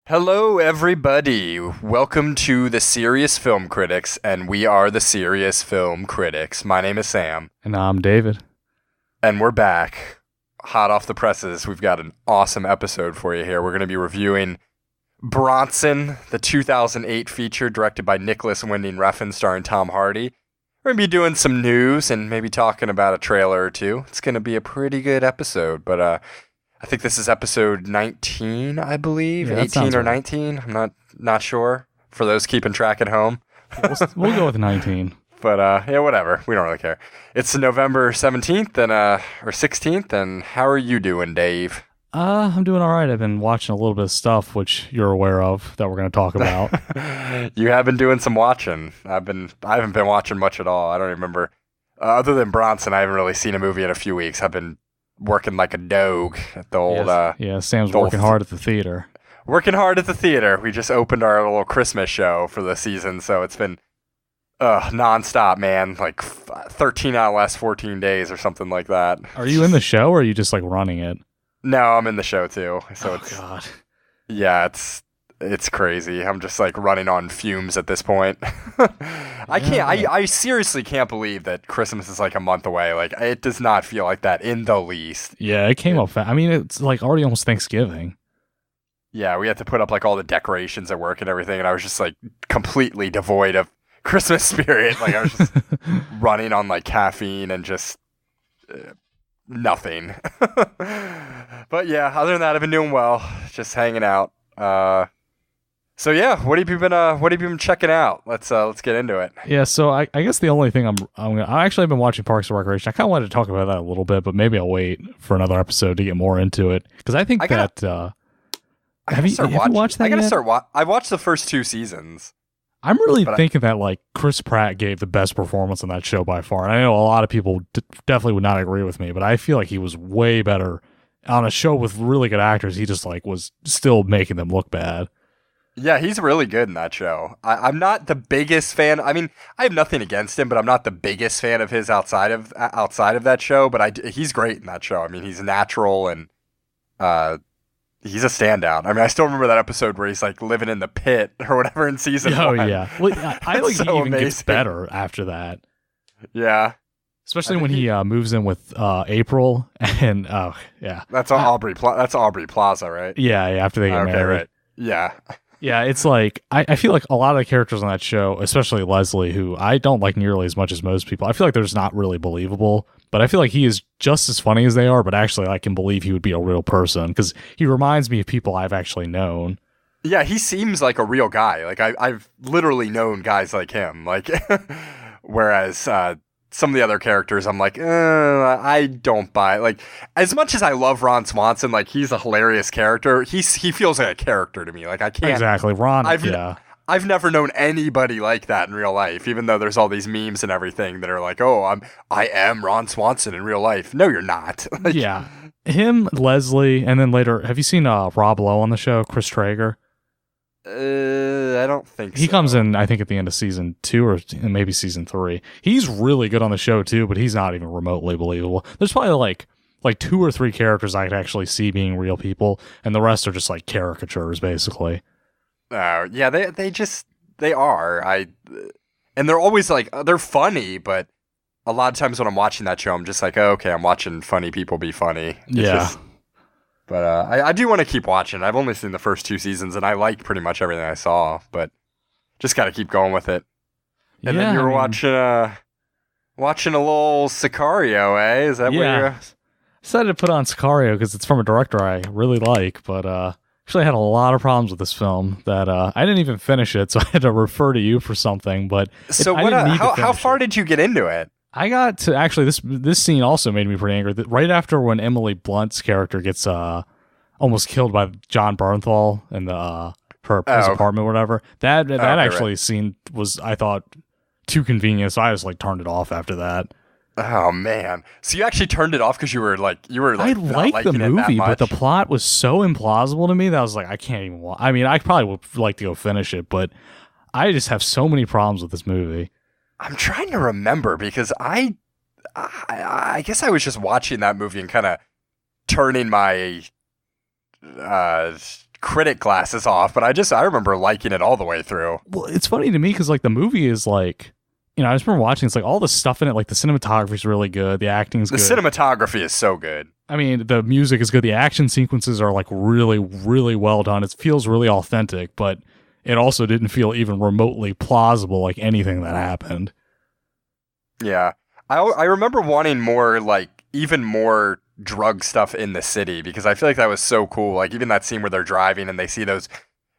Hello, everybody. Welcome to the Serious Film Critics, and we are the Serious Film Critics. My name is Sam. And I'm David. And we're back. Hot off the presses. We've got an awesome episode for you here. We're going to be reviewing Bronson, the 2008 feature directed by Nicolas Winding Refn, starring Tom Hardy. We're going to be doing some news and maybe talking about a trailer or two. It's going to be a pretty good episode, but I think this is episode 19, I believe. Yeah, 18 or right. 19. I'm not sure. For those keeping track at home. We'll go with 19. But yeah, whatever. We don't really care. It's November 17th and or 16th, and how are you doing, Dave? I'm doing all right. I've been watching a little bit of stuff, which you're aware of, that we're going to talk about. You have been doing some watching. I haven't been watching much at all. I don't remember. Other than Bronson, I haven't really seen a movie in a few weeks. I've been working like a dog at the old... Yeah, Sam's working hard at the theater. Working hard at the theater. We just opened our little Christmas show for the season, so it's been nonstop, man. Like 13 out of the last 14 days or something like that. Are you in the show, or are you just like running it? No, I'm in the show too. So God. Yeah, it's crazy. I'm just like running on fumes at this point. I seriously can't believe that Christmas is like a month away. Like, it does not feel like that in the least. Yeah, it came up fast. I mean, it's like already almost Thanksgiving. Yeah, we had to put up like all the decorations at work and everything, and I was just like completely devoid of Christmas spirit. Like, I was just running on like caffeine and just nothing. But yeah, other than that, I've been doing well. Just hanging out. So yeah, what have you been checking out? Let's get into it. Yeah, so I guess the only thing I actually have been watching Parks and Recreation. I kind of wanted to talk about that a little bit, but maybe I'll wait for another episode to get more into it, because I think have you watched that yet? I watched the first 2 seasons. I'm really thinking that like Chris Pratt gave the best performance on that show by far. And I know a lot of people definitely would not agree with me, but I feel like he was way better on a show with really good actors. He just like was still making them look bad. Yeah, he's really good in that show. I'm not the biggest fan. I mean, I have nothing against him, but I'm not the biggest fan of his outside of that show. But he's great in that show. I mean, he's natural and he's a standout. I mean, I still remember that episode where he's like living in the pit or whatever in season 1. Oh yeah, well, I like so he even amazing. gets better after that. Yeah, especially when he moves in with April and yeah, that's Aubrey. That's Aubrey Plaza, right? Yeah, after they get married. Right. Yeah. Yeah, it's like, I feel like a lot of the characters on that show, especially Leslie, who I don't like nearly as much as most people, I feel like they're just not really believable, but I feel like he is just as funny as they are, but actually I can believe he would be a real person, because he reminds me of people I've actually known. Yeah, he seems like a real guy. Like, I've literally known guys like him. Like, whereas some of the other characters, I'm like, I don't buy it. Like, as much as I love Ron Swanson, like, he's a hilarious character. He feels like a character to me. Like, I can't exactly Ron. I've never known anybody like that in real life. Even though there's all these memes and everything that are like, oh, I am Ron Swanson in real life. No, you're not. Like, yeah, him, Leslie, and then later, have you seen Rob Lowe on the show? Chris Traeger. I don't think so. He comes in, I think, at the end of season 2 or maybe season 3. He's really good on the show too, but he's not even remotely believable. There's probably like 2 or 3 characters I could actually see being real people, and the rest are just like caricatures, basically. Yeah, they are. And they're always like, they're funny, but a lot of times when I'm watching that show, I'm just like, oh, okay, I'm watching funny people be funny. But I do want to keep watching. I've only seen the first 2 seasons, and I like pretty much everything I saw, but just got to keep going with it. And then you were watching a little Sicario, eh? Is that what you're... I decided to put on Sicario because it's from a director I really like, but actually I had a lot of problems with this film that I didn't even finish it, so I had to refer to you for something. But so how far did you get into it? I got to actually this scene also made me pretty angry. Right after when Emily Blunt's character gets almost killed by John Bernthal in his apartment or whatever. That actually scene was, I thought, too convenient, so I just like turned it off after that. Oh man! So you actually turned it off because you were like I liked the movie, but the plot was so implausible to me that I was like, I can't even watch. I mean, I probably would like to go finish it, but I just have so many problems with this movie. I'm trying to remember because I guess I was just watching that movie and kind of turning my critic glasses off, but I remember liking it all the way through. Well, it's funny to me because like the movie is like, you know, I just remember watching. It's like all the stuff in it. Like the cinematography is really good. The acting's good. The cinematography is so good. I mean, the music is good. The action sequences are like really, really well done. It feels really authentic, but it also didn't feel even remotely plausible like anything that happened. Yeah. I remember wanting more, like, even more drug stuff in the city because I feel like that was so cool. Like, even that scene where they're driving and they see those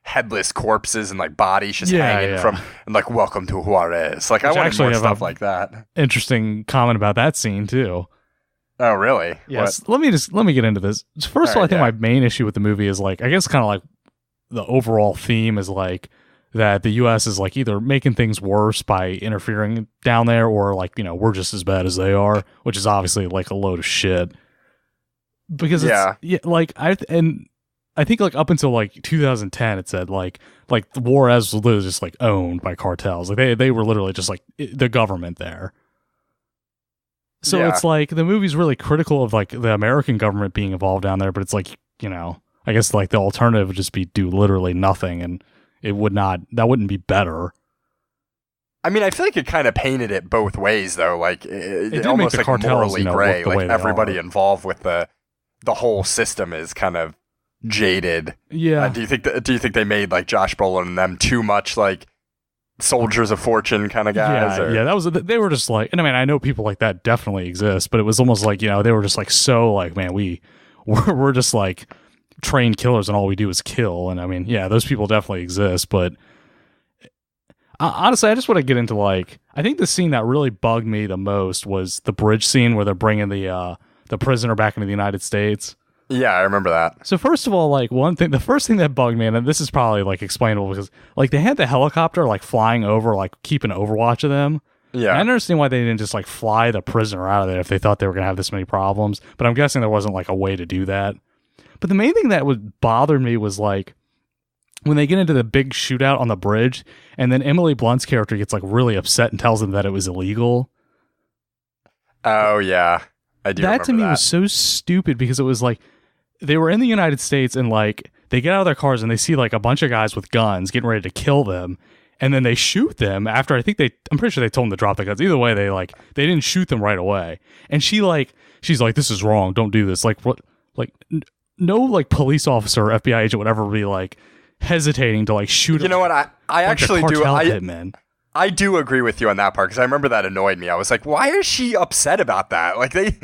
headless corpses and, like, bodies just hanging from, and, like, welcome to Juarez. Like, I wanted more stuff like that. Interesting comment about that scene, too. Oh, really? Yes. Let me get into this. First of all, I think my main issue with the movie is, like, I guess kind of like the overall theme is, like, that the U.S. is like either making things worse by interfering down there or like, you know, we're just as bad as they are, which is obviously like a load of shit. Because like I think like up until like 2010 it said like the Juarez was literally just like owned by cartels. Like they were literally just like the government there. So it's like the movie's really critical of like the American government being involved down there, but it's like, you know, I guess like the alternative would just be do literally nothing, and that wouldn't be better. I mean, I feel like it kind of painted it both ways, though. Like, it almost like cartels, morally gray. Like, everybody involved with the whole system is kind of jaded. Yeah. Do you think they made, like, Josh Brolin and them too much, like, soldiers of fortune kind of guys? Yeah, they were just like, and I mean, I know people like that definitely exist, but it was almost like, you know, they were just like, so, like, man, we're just, like, trained killers and all we do is kill. And I mean, yeah, those people definitely exist, but honestly, I just want to get into like, I think the scene that really bugged me the most was the bridge scene where they're bringing the prisoner back into the United States. Yeah, I remember that. So first of all, like the first thing that bugged me, and this is probably like explainable because like they had the helicopter like flying over, like keeping overwatch of them. Yeah. I understand why they didn't just like fly the prisoner out of there if they thought they were going to have this many problems, but I'm guessing there wasn't like a way to do that. But the main thing that would bother me was like when they get into the big shootout on the bridge, and then Emily Blunt's character gets like really upset and tells them that it was illegal. Oh yeah, I do. That to me was so stupid because it was like they were in the United States and like they get out of their cars and they see like a bunch of guys with guns getting ready to kill them, and then they shoot them after I'm pretty sure they told them to drop the guns. Either way, they didn't shoot them right away. And she's like, this is wrong. Don't do this. Like what? Like. No, like police officer or FBI agent would ever be like hesitating to like shoot. You know what? I actually do. I do agree with you on that part because I remember that annoyed me. I was like, why is she upset about that? Like they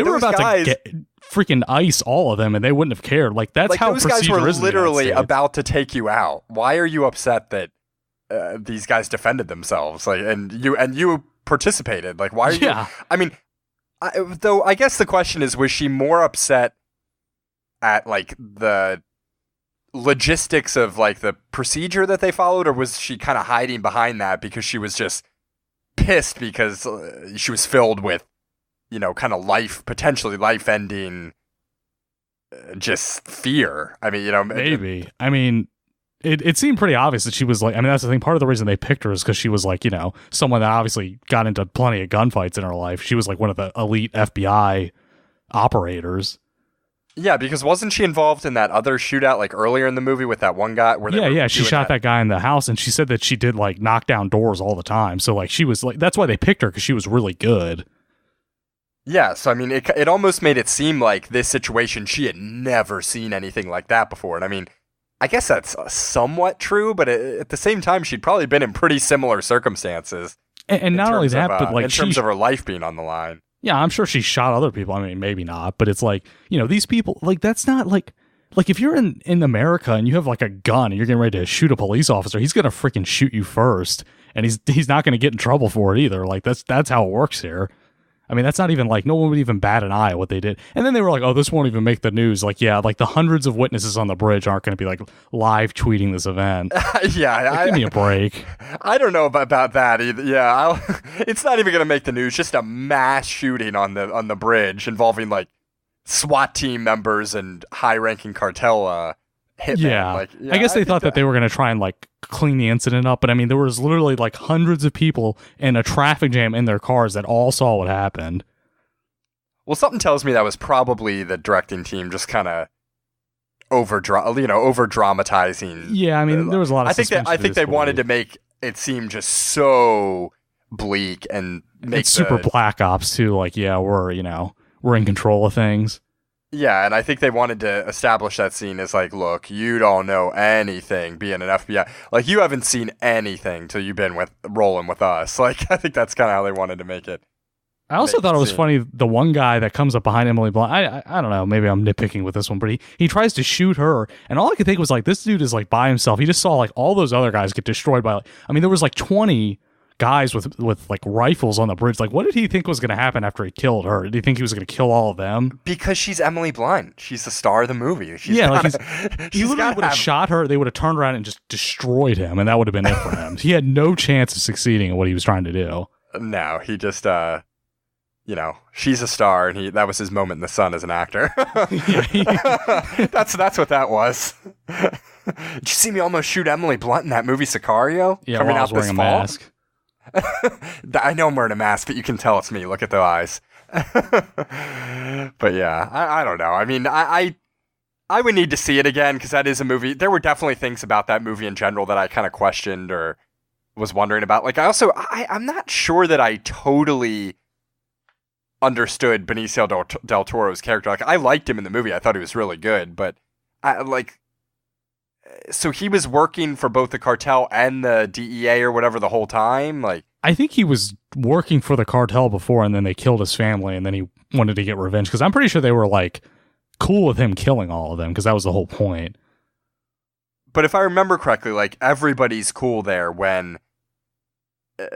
were about to get freaking ice all of them, and they wouldn't have cared. Like that's like how those guys were literally about to take you out. Why are you upset that these guys defended themselves? Like and you participated. Like why are you? I mean, though I guess the question is, was she more upset at like the logistics of like the procedure that they followed, or was she kind of hiding behind that because she was just pissed because she was filled with, you know, kind of potentially life-ending just fear? I mean, you know, maybe. I mean, it seemed pretty obvious that she was like, I mean, that's the thing. Part of the reason they picked her is because she was like, you know, someone that obviously got into plenty of gunfights in her life. She was like one of the elite FBI operators. Yeah, because wasn't she involved in that other shootout like earlier in the movie with that one guy? Where she shot that guy in the house, and she said that she did like knock down doors all the time. So like she was like, that's why they picked her, because she was really good. Yeah, so I mean, it almost made it seem like this situation, she had never seen anything like that before. And I mean, I guess that's somewhat true, but at the same time, she'd probably been in pretty similar circumstances. And not only that, but like in terms of her life being on the line. Yeah, I'm sure she shot other people. I mean, maybe not, but it's like, you know, these people, like, that's not like if you're in America and you have like a gun and you're getting ready to shoot a police officer, he's going to freaking shoot you first, and he's not going to get in trouble for it either. Like, that's how it works here. I mean, that's not even like, no one would even bat an eye at what they did. And then they were like, oh, this won't even make the news. Like, yeah, like the hundreds of witnesses on the bridge aren't going to be like live tweeting this event. Yeah. Like, give me a break. I don't know about that either. Yeah, it's not even going to make the news. Just a mass shooting on the bridge involving like SWAT team members and high-ranking cartel hitmen. Yeah. Like, yeah, I guess they thought that they were going to try and like clean the incident up, but I mean, there was literally like hundreds of people in a traffic jam in their cars that all saw what happened. Well, something tells me that was probably the directing team just kind of over dramatizing. Yeah, I mean, there was a lot of. I think they wanted to make it seem just so bleak and make it's super Black Ops too. Like, yeah, we're in control of things. Yeah, and I think they wanted to establish that scene as like, look, you don't know anything being an FBI. Like, you haven't seen anything till you've been rolling with us. Like, I think that's kind of how they wanted to make it. I also thought it was funny, the one guy that comes up behind Emily Blunt, I don't know, maybe I'm nitpicking with this one, but he tries to shoot her, and all I could think was like, this dude is like by himself. He just saw like all those other guys get destroyed by, there was like 20 guys with like rifles on the bridge. Like, what did he think was going to happen after he killed her? Did he think he was going to kill all of them? Because she's Emily Blunt. She's the star of the movie. He literally would have shot her. They would have turned around and just destroyed him, and that would have been it for him. He had no chance of succeeding in what he was trying to do. No, he just she's a star, and that was his moment in the sun as an actor. That's what that was. Did you see me almost shoot Emily Blunt in that movie Sicario? Yeah, coming out wearing a mask. I know I'm wearing a mask, but you can tell it's me. Look at the eyes. But yeah, I don't know. I mean, I would need to see it again because that is a movie. There were definitely things about that movie in general that I kind of questioned or was wondering about. Like, I'm not sure that I totally understood Benicio del Toro's character. Like, I liked him in the movie. I thought he was really good, but so he was working for both the cartel and the DEA or whatever the whole time? Like, I think he was working for the cartel before, and then they killed his family, and then he wanted to get revenge, because I'm pretty sure they were like cool with him killing all of them, because that was the whole point. But if I remember correctly, like, everybody's cool there when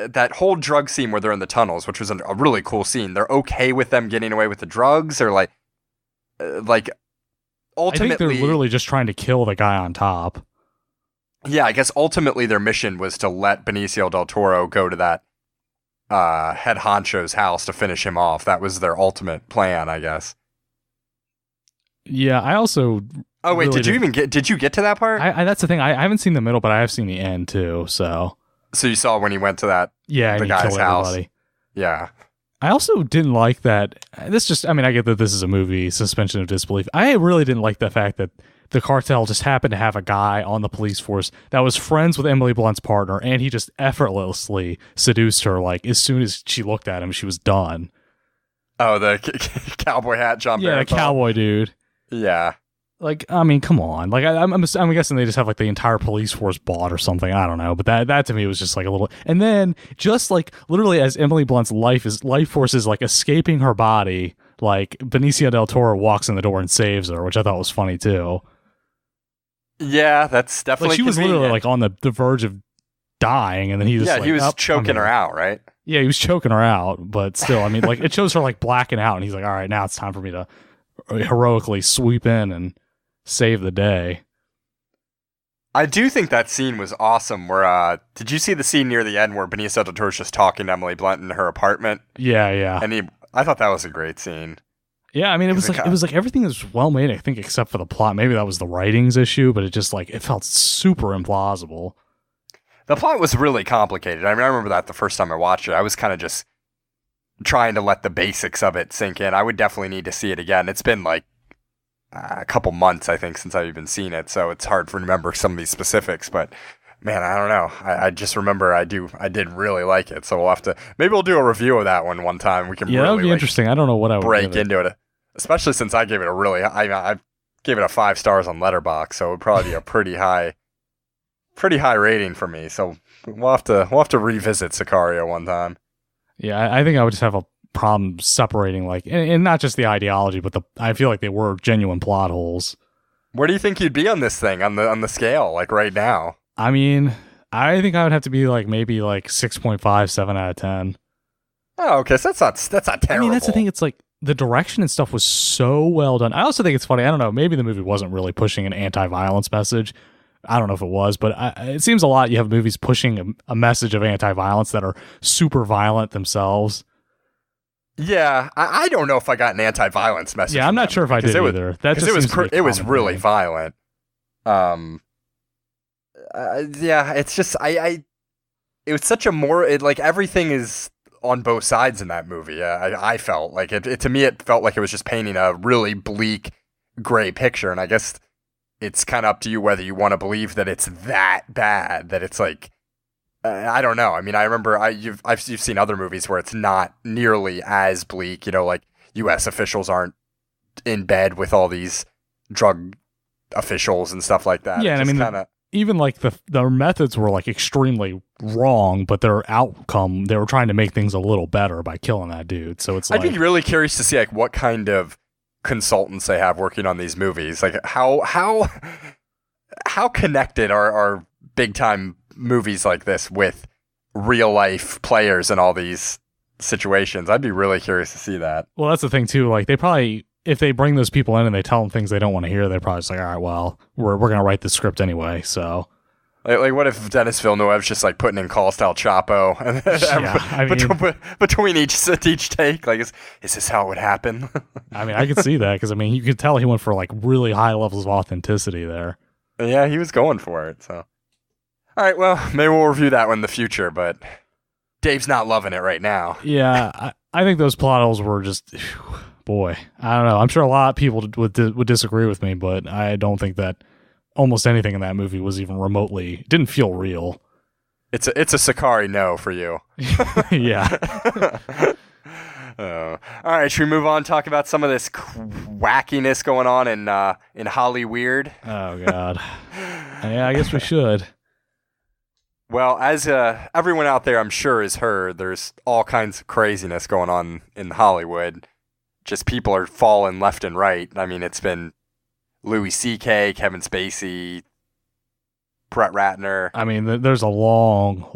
that whole drug scene where they're in the tunnels, which was a really cool scene, they're okay with them getting away with the drugs, or like ultimately, I think they're literally just trying to kill the guy on top. Yeah, I guess ultimately their mission was to let Benicio del Toro go to that head honcho's house to finish him off. That was their ultimate plan, I guess. Yeah, I also. Oh wait, did you get to that part? That's the thing. I haven't seen the middle, but I have seen the end too. So you saw when he went to that the guy's house. Everybody. Yeah. I also didn't like that. I get that this is a movie, suspension of disbelief. I really didn't like the fact that the cartel just happened to have a guy on the police force that was friends with Emily Blunt's partner, and he just effortlessly seduced her. Like, as soon as she looked at him, she was done. Oh, the cowboy hat jump. Yeah, the cowboy dude. Yeah. Like, I mean, come on. Like, I'm guessing they just have like the entire police force bought or something. I don't know, but that to me was just like a little. And then just like literally as Emily Blunt's life force is like escaping her body, like Benicio del Toro walks in the door and saves her, which I thought was funny too. Yeah, that's definitely. Like, she was literally like on the verge of dying, and then he was choking her out, right? Yeah, he was choking her out, but still, I mean, like, it shows her like blacking out, and he's like, "All right, now it's time for me to heroically sweep in and save the day." I do think that scene was awesome. Where did you see the scene near the end where Benicio del Toro's just talking to Emily Blunt in her apartment? Yeah. And I thought that was a great scene. Yeah, I mean, it was like everything was well made, I think, except for the plot. Maybe that was the writing's issue, but it just like it felt super implausible. The plot was really complicated. I mean, I remember that the first time I watched it, I was kind of just trying to let the basics of it sink in. I would definitely need to see it again. It's been like a couple months, I think, since I've even seen it, so it's hard to remember some of these specifics, but man, I don't know. I just remember I did really like it, so maybe we'll do a review of that one time. We can that would be interesting. I don't know what I would break into it, especially since I gave it I gave it a 5 stars on Letterboxd, so it would probably be a pretty high rating for me. So we'll have to revisit Sicario one time. Yeah, I think I would just have a problem separating, like, and not just the ideology, but I feel like they were genuine plot holes. Where do you think you'd be on this thing on the scale, like right now? I mean, I think I would have to be like maybe like 6.5, 7 out of 10. Oh, okay, so that's not terrible. I mean, that's the thing. It's like the direction and stuff was so well done. I also think it's funny. I don't know. Maybe the movie wasn't really pushing an anti-violence message. I don't know if it was, but it seems a lot. You have movies pushing a message of anti-violence that are super violent themselves. Yeah, I don't know if I got an anti-violence message. Yeah, I'm not sure if I did either. That just it was really violent. Yeah, it's just it was such a like everything is on both sides in that movie. I felt like it to me it felt like it was just painting a really bleak gray picture, and I guess it's kind of up to you whether you want to believe that it's that bad, that it's like, I don't know. I mean, I remember you've seen other movies where it's not nearly as bleak, you know, like U.S. officials aren't in bed with all these drug officials and stuff like that. Yeah, and I mean, even like their methods were like extremely wrong, but their outcome, they were trying to make things a little better by killing that dude. So it's I'd be really curious to see like what kind of consultants they have working on these movies. Like how connected are big time movies like this with real life players in all these situations? I'd be really curious to see that. Well, that's the thing too. Like they probably, if they bring those people in and they tell them things they don't want to hear, they're probably just like, all right, well, we're going to write the script anyway. So like what if Dennis Villeneuve's just like putting in Call Style Chapo between each take? Like, is this how it would happen? I mean, I could see that because I mean, you could tell he went for like really high levels of authenticity there. Yeah, he was going for it. So, all right, well, maybe we'll review that one in the future, but Dave's not loving it right now. Yeah, I think those plot holes were just, boy, I don't know. I'm sure a lot of people would disagree with me, but I don't think that almost anything in that movie was even remotely, didn't feel real. It's a Sakari no for you. Yeah. All right, should we move on and talk about some of this wackiness going on in Hollyweird? Oh, God. Yeah, I guess we should. Well, as everyone out there, I'm sure, has heard, there's all kinds of craziness going on in Hollywood. Just people are falling left and right. I mean, it's been Louis C.K., Kevin Spacey, Brett Ratner. I mean, there's a long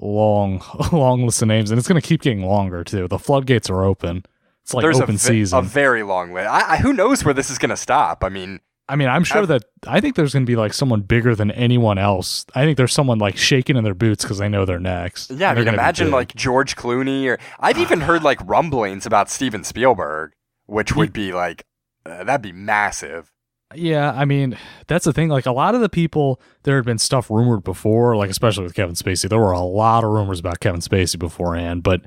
list of names, and it's going to keep getting longer, too. The floodgates are open. It's like open season. A very long list. Who knows where this is going to stop? I mean, I'm sure I think there's going to be like someone bigger than anyone else. I think there's someone like shaking in their boots because they know they're next. Yeah, I mean, imagine like George Clooney, or I've even heard like rumblings about Steven Spielberg, which would be like, that'd be massive. Yeah, I mean, that's the thing. Like a lot of the people, there had been stuff rumored before, like especially with Kevin Spacey. There were a lot of rumors about Kevin Spacey beforehand, but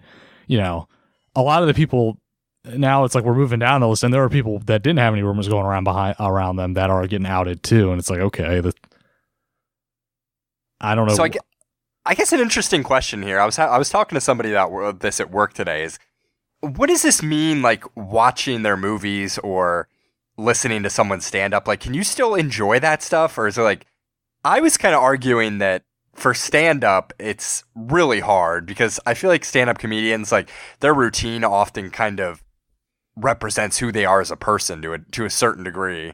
you know, a lot of the people now it's like we're moving down the list, and there are people that didn't have any rumors going around them that are getting outed too, and it's like, okay, I don't know. So I guess an interesting question here. I was talking to somebody about this at work today. Is what does this mean? Like watching their movies or listening to someone stand up, like, can you still enjoy that stuff? Or is it like, I was kind of arguing that for stand up, it's really hard because I feel like stand up comedians, like their routine often kind of represents who they are as a person to a certain degree.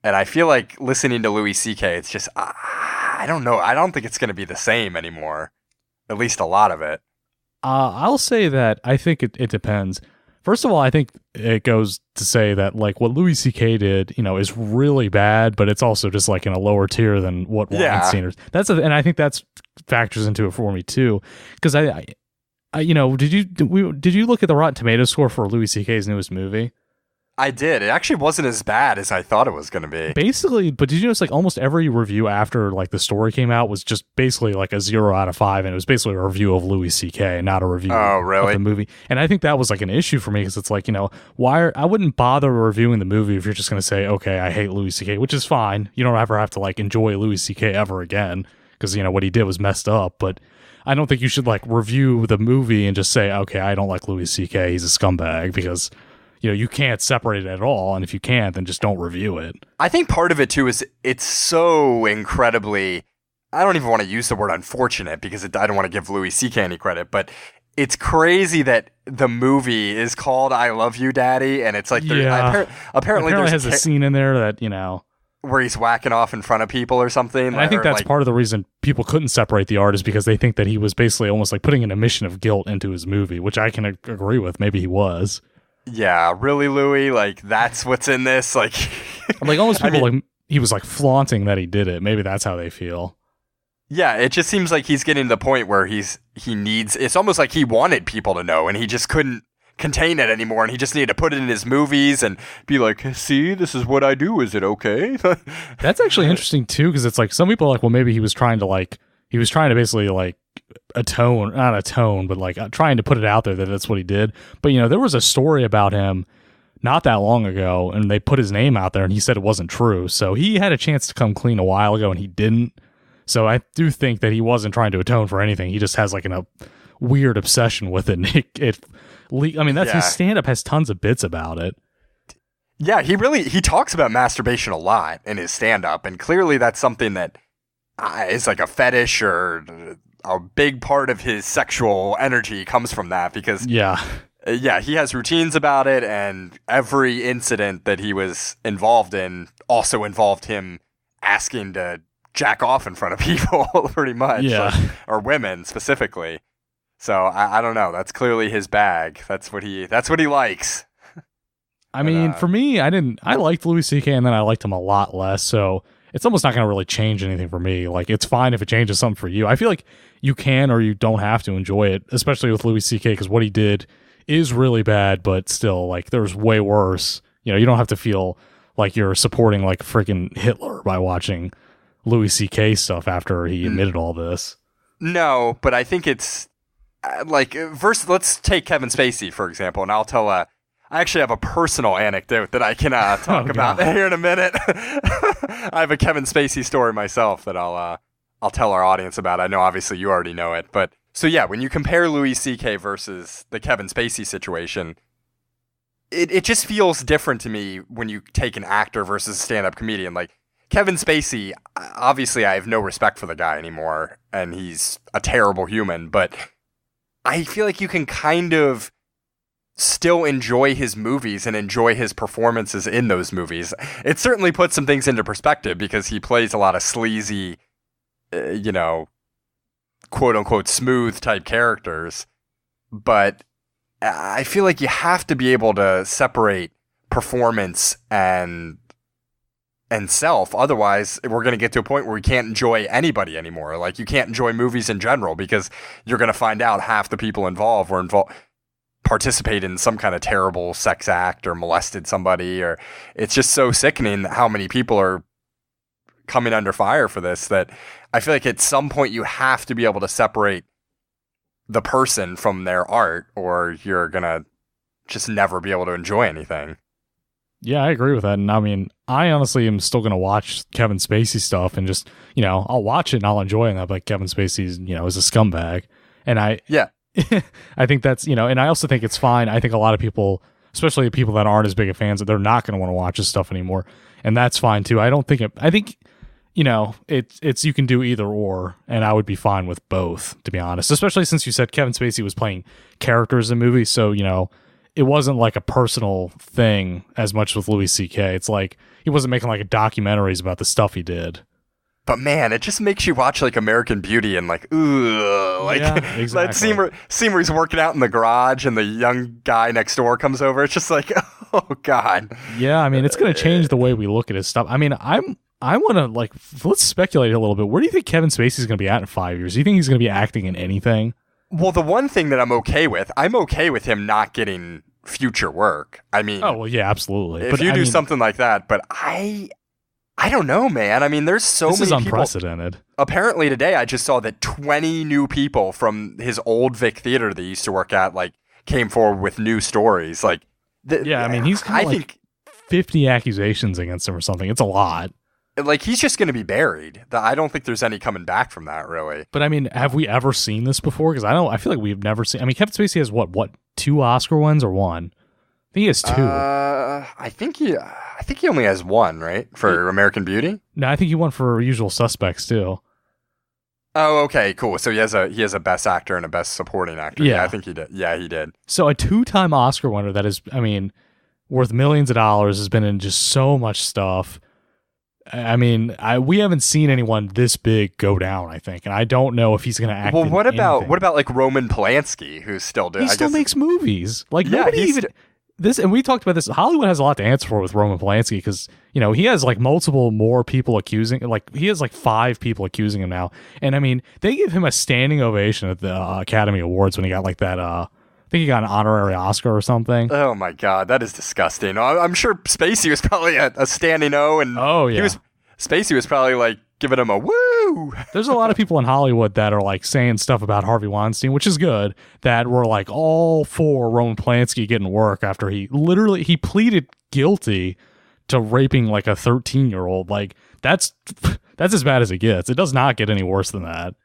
And I feel like listening to Louis C.K., it's just, I don't know. I don't think it's going to be the same anymore. At least a lot of it. I'll say that I think it depends. First of all, I think it goes to say that like what Louis C.K. did, you know, is really bad, but it's also just like in a lower tier than what Weinstein is. And I think that's factors into it for me too, because I you know, did you look at the Rotten Tomatoes score for Louis C.K.'s newest movie? I did. It actually wasn't as bad as I thought it was going to be. Basically, but did you notice like almost every review after like the story came out was just basically like a 0 out of 5, and it was basically a review of Louis C.K., not a review of the movie. And I think that was like an issue for me because it's like, you know, I wouldn't bother reviewing the movie if you're just going to say, okay, I hate Louis C.K., which is fine. You don't ever have to like enjoy Louis C.K. ever again because, you know, what he did was messed up. But I don't think you should like review the movie and just say, okay, I don't like Louis C.K., he's a scumbag, because you know, you can't separate it at all, and if you can't, then just don't review it. I think part of it, too, is it's so incredibly, I don't even want to use the word unfortunate, because I don't want to give Louis C.K. any credit, but it's crazy that the movie is called I Love You, Daddy, and it's like, apparently there's a scene in there that, you know, where he's whacking off in front of people or something. And I think that's part of the reason people couldn't separate the art, is because they think that he was basically almost like putting an admission of guilt into his movie, which I can agree with. Maybe he was. Yeah, really, Louis? Like, that's what's in this? Like almost people like he was like flaunting that he did it. Maybe that's how they feel. Yeah, it just seems like he's getting to the point where he needs, it's almost like he wanted people to know and he just couldn't contain it anymore, and he just needed to put it in his movies and be like, see, this is what I do, is it okay? That's actually interesting too, because it's like some people are like, well, maybe he was trying to basically like not atone, but like trying to put it out there that that's what he did. But you know, there was a story about him not that long ago, and they put his name out there, and he said it wasn't true. So he had a chance to come clean a while ago, and he didn't. So I do think that he wasn't trying to atone for anything. He just has like a weird obsession with it. His stand-up has tons of bits about it. Yeah, he talks about masturbation a lot in his stand-up, and clearly that's something that is like a fetish, or a big part of his sexual energy comes from that, because he has routines about it, and every incident that he was involved in also involved him asking to jack off in front of people, pretty much, or women specifically. So I don't know. That's clearly his bag. That's what he likes. I mean, for me, I liked Louis C.K. and then I liked him a lot less. So it's almost not going to really change anything for me. Like, it's fine if it changes something for you. I feel like you can or you don't have to enjoy it, especially with Louis C.K. because what he did is really bad, but still, like, there's way worse. You know, you don't have to feel like you're supporting like freaking Hitler by watching Louis C.K. stuff after he admitted all this. No, but I think it's first, let's take Kevin Spacey, for example, and I'll tell I actually have a personal anecdote that I can talk about here in a minute. I have a Kevin Spacey story myself that I'll tell our audience about. I know obviously you already know it, but so yeah, when you compare Louis C.K. versus the Kevin Spacey situation, it just feels different to me when you take an actor versus a stand-up comedian. Like Kevin Spacey, obviously I have no respect for the guy anymore, and he's a terrible human, but I feel like you can kind of still enjoy his movies and enjoy his performances in those movies. It certainly puts some things into perspective because he plays a lot of sleazy, quote unquote smooth type characters. But I feel like you have to be able to separate performance and self. Otherwise, we're going to get to a point where we can't enjoy anybody anymore. Like, you can't enjoy movies in general because you're going to find out half the people involved were participate in some kind of terrible sex act or molested somebody, or it's just so sickening how many people are coming under fire for this that I feel like at some point you have to be able to separate the person from their art, or you're gonna just never be able to enjoy anything. Yeah, I agree with that. And I mean, I honestly am still gonna watch Kevin Spacey stuff and just, I'll watch it and I'll enjoy it. But Kevin Spacey's, is a scumbag. And I think that's, and I also think it's fine. I think a lot of people, especially people that aren't as big of fans, that they're not going to want to watch this stuff anymore. And that's fine too. I think, it's, you can do either or, and I would be fine with both, to be honest, especially since you said Kevin Spacey was playing characters in movies. So, it wasn't like a personal thing as much with Louis C.K. It's like, he wasn't making like documentaries about the stuff he did. But man, it just makes you watch like American Beauty and like, ooh, like exactly. that scene where he's working out in the garage and the young guy next door comes over. It's just like, oh God. Yeah, I mean, it's going to change the way we look at his stuff. I mean, I want to let's speculate a little bit. Where do you think Kevin Spacey is going to be at in 5 years? Do you think he's going to be acting in anything? Well, the one thing that I'm okay with him not getting future work. I mean, oh well, yeah, absolutely. If you do something like that, but I don't know, man. I mean, there's so many people. This is unprecedented. Apparently today I just saw that 20 new people from his old Vic Theater that he used to work at, came forward with new stories. I mean, he's kind of 50 accusations against him or something. It's a lot. He's just going to be buried. I don't think there's any coming back from that, really. But I mean, have we ever seen this before? Because I feel like we've never seen. I mean, Kevin Spacey has what 2 Oscar wins or 1? I think he has 2. I think he only has 1, right? For American Beauty? No, I think he won for Usual Suspects too. Oh, okay, cool. So he has a Best Actor and a Best Supporting Actor. Yeah, I think he did. Yeah, he did. So a 2-time Oscar winner that is, I mean, worth millions of dollars, has been in just so much stuff. I mean, we haven't seen anyone this big go down, I think, and I don't know if he's going to act. Well, what about Roman Polanski, who's still doing? He still makes movies. Nobody even. This, and we talked about this. Hollywood has a lot to answer for with Roman Polanski because, he has multiple more people accusing, he has 5 people accusing him now. And I mean, they give him a standing ovation at the Academy Awards when he got that, I think he got an honorary Oscar or something. Oh my God, that is disgusting. I'm sure Spacey was probably a standing O, and oh yeah, Spacey was probably giving him a woo. There's a lot of people in Hollywood that are like saying stuff about Harvey Weinstein, which is good, that were like all for Roman Polanski getting work after he pleaded guilty to raping like a 13-year-old. Like that's as bad as it gets. It does not get any worse than that.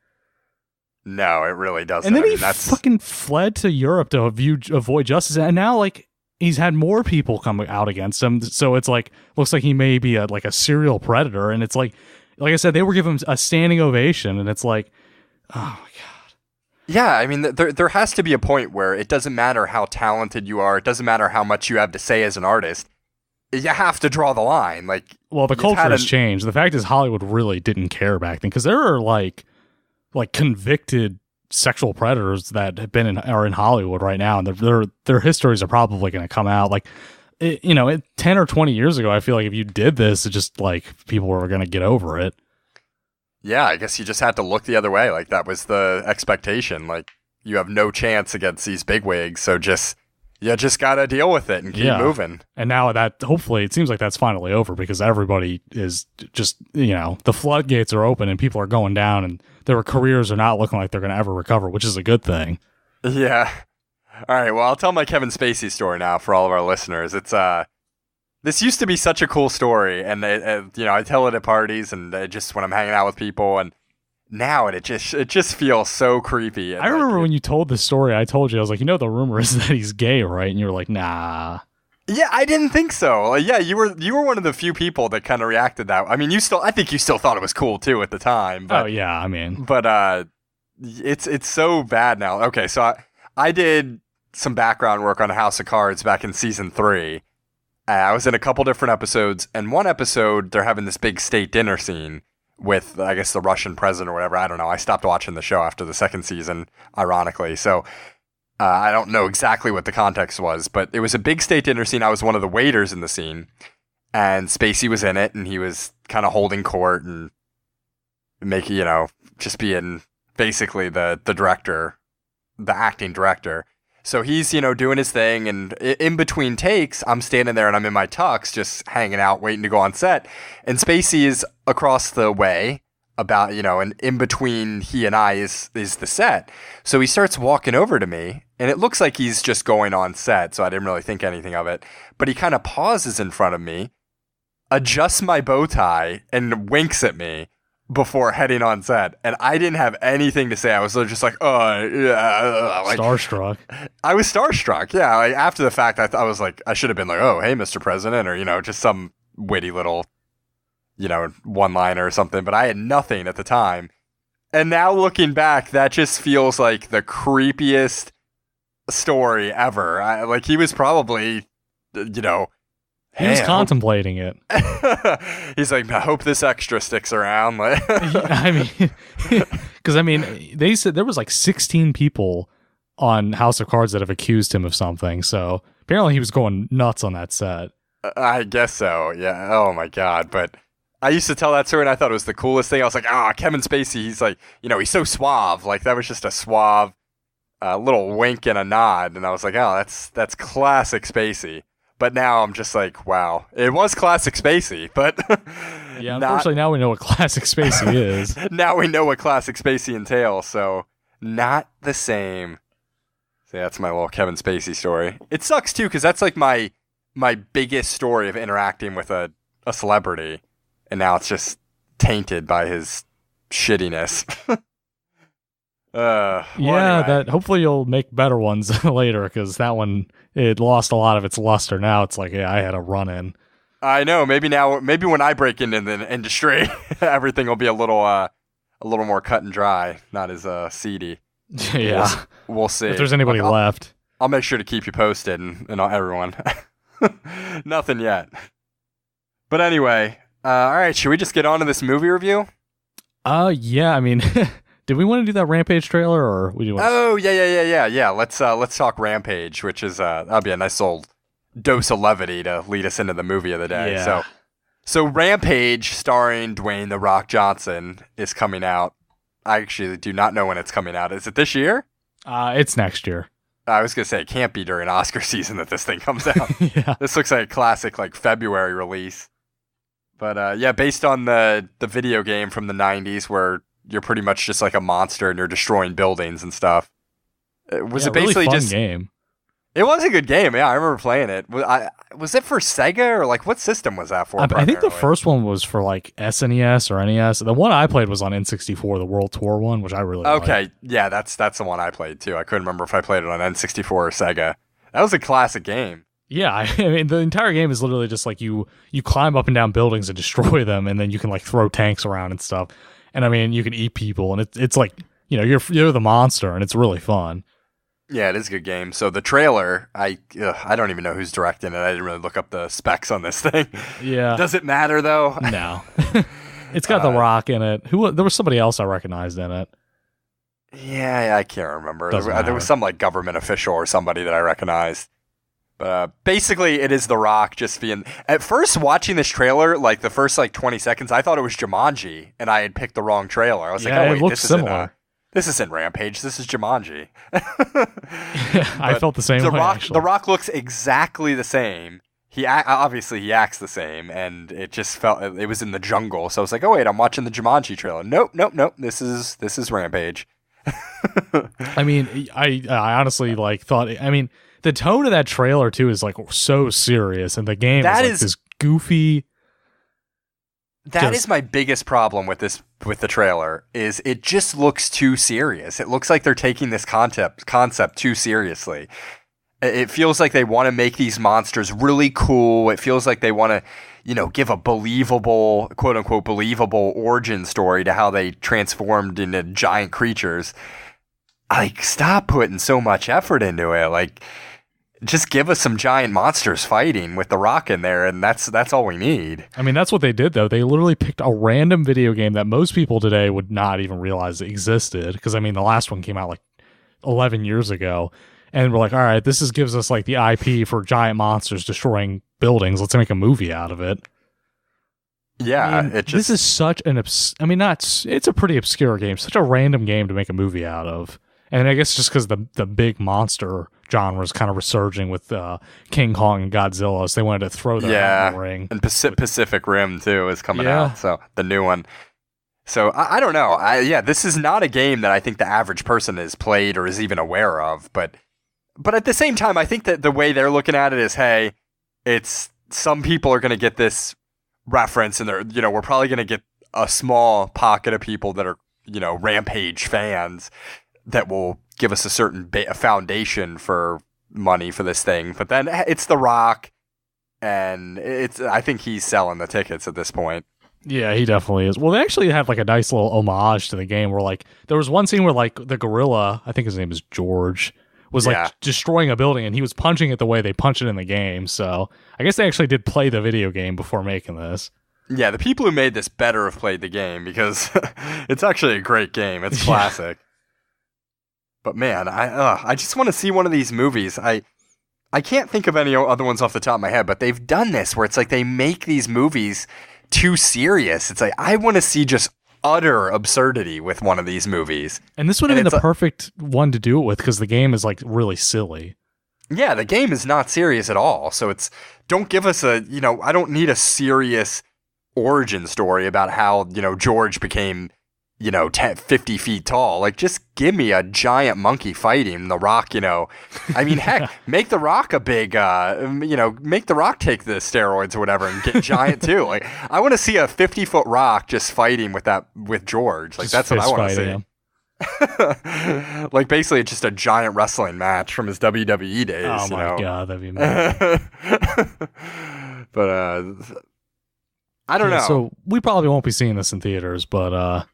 No, it really doesn't. And then he fucking fled to Europe to avoid justice, and now like he's had more people come out against him. So it's like looks like he may be a serial predator, and it's like I said, they were giving him a standing ovation, and it's like, oh my god. Yeah, I mean, there has to be a point where it doesn't matter how talented you are, it doesn't matter how much you have to say as an artist. You have to draw the line. Like, well, the culture has changed. The fact is, Hollywood really didn't care back then, because there are like convicted sexual predators that have been are in Hollywood right now, and their histories are probably going to come out. Like, 10 or 20 years ago, I feel like if you did this, it just like people were going to get over it. Yeah, I guess you just had to look the other way. Like, that was the expectation. Like, you have no chance against these bigwigs, so you just got to deal with it and keep moving. And now that, hopefully, it seems like that's finally over, because everybody is just, the floodgates are open and people are going down and their careers are not looking like they're going to ever recover, which is a good thing. Yeah. All right, well, I'll tell my Kevin Spacey story now for all of our listeners. It's this used to be such a cool story, and I tell it at parties and just when I'm hanging out with people, and now it just feels so creepy. I remember when you told this story, I told you, I was like, the rumor is that he's gay, right? And you were like, nah. Yeah, I didn't think so. Yeah, you were one of the few people that kind of reacted that. I mean, I think you still thought it was cool too at the time. But, oh yeah, I mean, but it's so bad now. Okay, so I did some background work on House of Cards back in season 3. I was in a couple different episodes, and one episode they're having this big state dinner scene with, I guess, the Russian president or whatever. I don't know. I stopped watching the show after the second season, ironically. So I don't know exactly what the context was, but it was a big state dinner scene. I was one of the waiters in the scene, and Spacey was in it, and he was kind of holding court and making, just being basically the director, the acting director. So he's, doing his thing, and in between takes, I'm standing there and I'm in my tux, just hanging out, waiting to go on set. And Spacey is across the way, about, and in between he and I is the set. So he starts walking over to me, and it looks like he's just going on set, so I didn't really think anything of it. But he kind of pauses in front of me, adjusts my bow tie, and winks at me before heading on set, and I didn't have anything to say. I was just like, starstruck. I was starstruck. Yeah, like after the fact, I was like, I should have been like, oh, hey, Mr. President, or just some witty little, one-liner or something. But I had nothing at the time, and now looking back, that just feels like the creepiest story ever. Like he was probably, He was contemplating it. He's like, I hope this extra sticks around. I mean, because they said there was like 16 people on House of Cards that have accused him of something. So apparently he was going nuts on that set. I guess so. Yeah. Oh my God. But I used to tell that story, and I thought it was the coolest thing. I was like, Kevin Spacey. He's like, he's so suave. Like that was just a suave, little wink and a nod, and I was like, oh, that's classic Spacey. But now I'm just like, wow, it was classic Spacey, but yeah, unfortunately now we know what classic Spacey is. Now we know what classic Spacey entails, so not the same. So that's my little Kevin Spacey story. It sucks too, because that's like my biggest story of interacting with a celebrity, and now it's just tainted by his shittiness. Anyway. That hopefully you'll make better ones later, because that one, it lost a lot of its luster. Now it's like, I had a run in. I know. Maybe when I break into the industry, everything will be a little more cut and dry, not as seedy. Yeah, we'll see. If there's anybody left, I'll make sure to keep you posted and everyone. Nothing yet. But anyway, all right. Should we just get on to this movie review? Yeah. I mean. Did we want to do that Rampage trailer, or we do? Oh yeah. Let's talk Rampage, which is that'll be a nice little dose of levity to lead us into the movie of the day. Yeah. So Rampage, starring Dwayne "The Rock" Johnson, is coming out. I actually do not know when it's coming out. Is it this year? It's next year. I was gonna say it can't be during Oscar season that this thing comes out. Yeah. This looks like a classic February release. But yeah, based on the video game from the 90s where you're pretty much just like a monster and you're destroying buildings and stuff. Was it basically really fun just game? It was a good game. Yeah, I remember playing it. Was it for Sega or like what system was that for? I think the first one was for like SNES or NES. The one I played was on N64, the World Tour one, which I really liked. Yeah, that's the one I played too. I couldn't remember if I played it on N64 or Sega. That was a classic game. Yeah, I mean the entire game is literally just like you climb up and down buildings and destroy them, and then you can like throw tanks around and stuff. And I mean you can eat people, and it's like you're the monster, and it's really fun. Yeah, it is a good game. So the trailer, I don't even know who's directing it. I didn't really look up the specs on this thing. Yeah. Does it matter though? No. It's got The Rock in it. There was somebody else I recognized in it. Yeah, I can't remember. There was some like government official or somebody that I recognized. But basically, it is The Rock just being. At first, watching this trailer, like the first like 20 seconds, I thought it was Jumanji, and I had picked the wrong trailer. I was like, oh wait, it looks similar. This isn't Rampage. This is Jumanji. I felt the same way. The Rock looks exactly the same. Obviously he acts the same, and it just felt it was in the jungle. So I was like, oh wait, I'm watching the Jumanji trailer. Nope. This is Rampage. I mean, I honestly like thought. I mean, the tone of that trailer too is like so serious, and the game is like this goofy. That is my biggest problem with the trailer, is it just looks too serious. It looks like they're taking this concept too seriously. It feels like they want to make these monsters really cool. It feels like they want to, give a believable, quote unquote, believable origin story to how they transformed into giant creatures. Like, stop putting so much effort into it. Like, just give us some giant monsters fighting with The Rock in there, and that's all we need. I mean, that's what they did, though. They literally picked a random video game that most people today would not even realize existed. Because, I mean, the last one came out like 11 years ago. And we're like, all right, gives us like the IP for giant monsters destroying buildings. Let's make a movie out of it. Yeah, I mean, this is such an it's a pretty obscure game, such a random game to make a movie out of. And I guess just because the big monster genre is kind of resurging with King Kong and Godzilla, so they wanted to throw that out in the ring. And Pacific Rim too is coming out, so the new one. So I don't know. This is not a game that I think the average person has played or is even aware of. But at the same time, I think that the way they're looking at it is, hey, it's some people are going to get this reference, and we're probably going to get a small pocket of people that are Rampage fans that will give us a certain foundation for money for this thing. But then it's The Rock, and I think he's selling the tickets at this point. Yeah, he definitely is. Well, they actually had like a nice little homage to the game where like there was one scene where like the gorilla, I think his name is George, was like destroying a building, and he was punching it the way they punch it in the game. So I guess they actually did play the video game before making this. Yeah, the people who made this better have played the game, because it's actually a great game. It's classic. But man, I just want to see one of these movies. I can't think of any other ones off the top of my head, but they've done this where it's like they make these movies too serious. It's like, I want to see just utter absurdity with one of these movies. And this would have been the perfect one to do it with, because the game is like really silly. Yeah, the game is not serious at all. So don't give us I don't need a serious origin story about how, George became 50 feet tall. Like, just give me a giant monkey fighting The Rock, I mean, heck, make The Rock a big, make The Rock take the steroids or whatever and get giant too. Like, I want to see a 50-foot Rock just fighting with George. Like, that's what I want to see. Like, basically, it's just a giant wrestling match from his WWE days. Oh my God, that'd be amazing. But, I don't know. So, we probably won't be seeing this in theaters, but,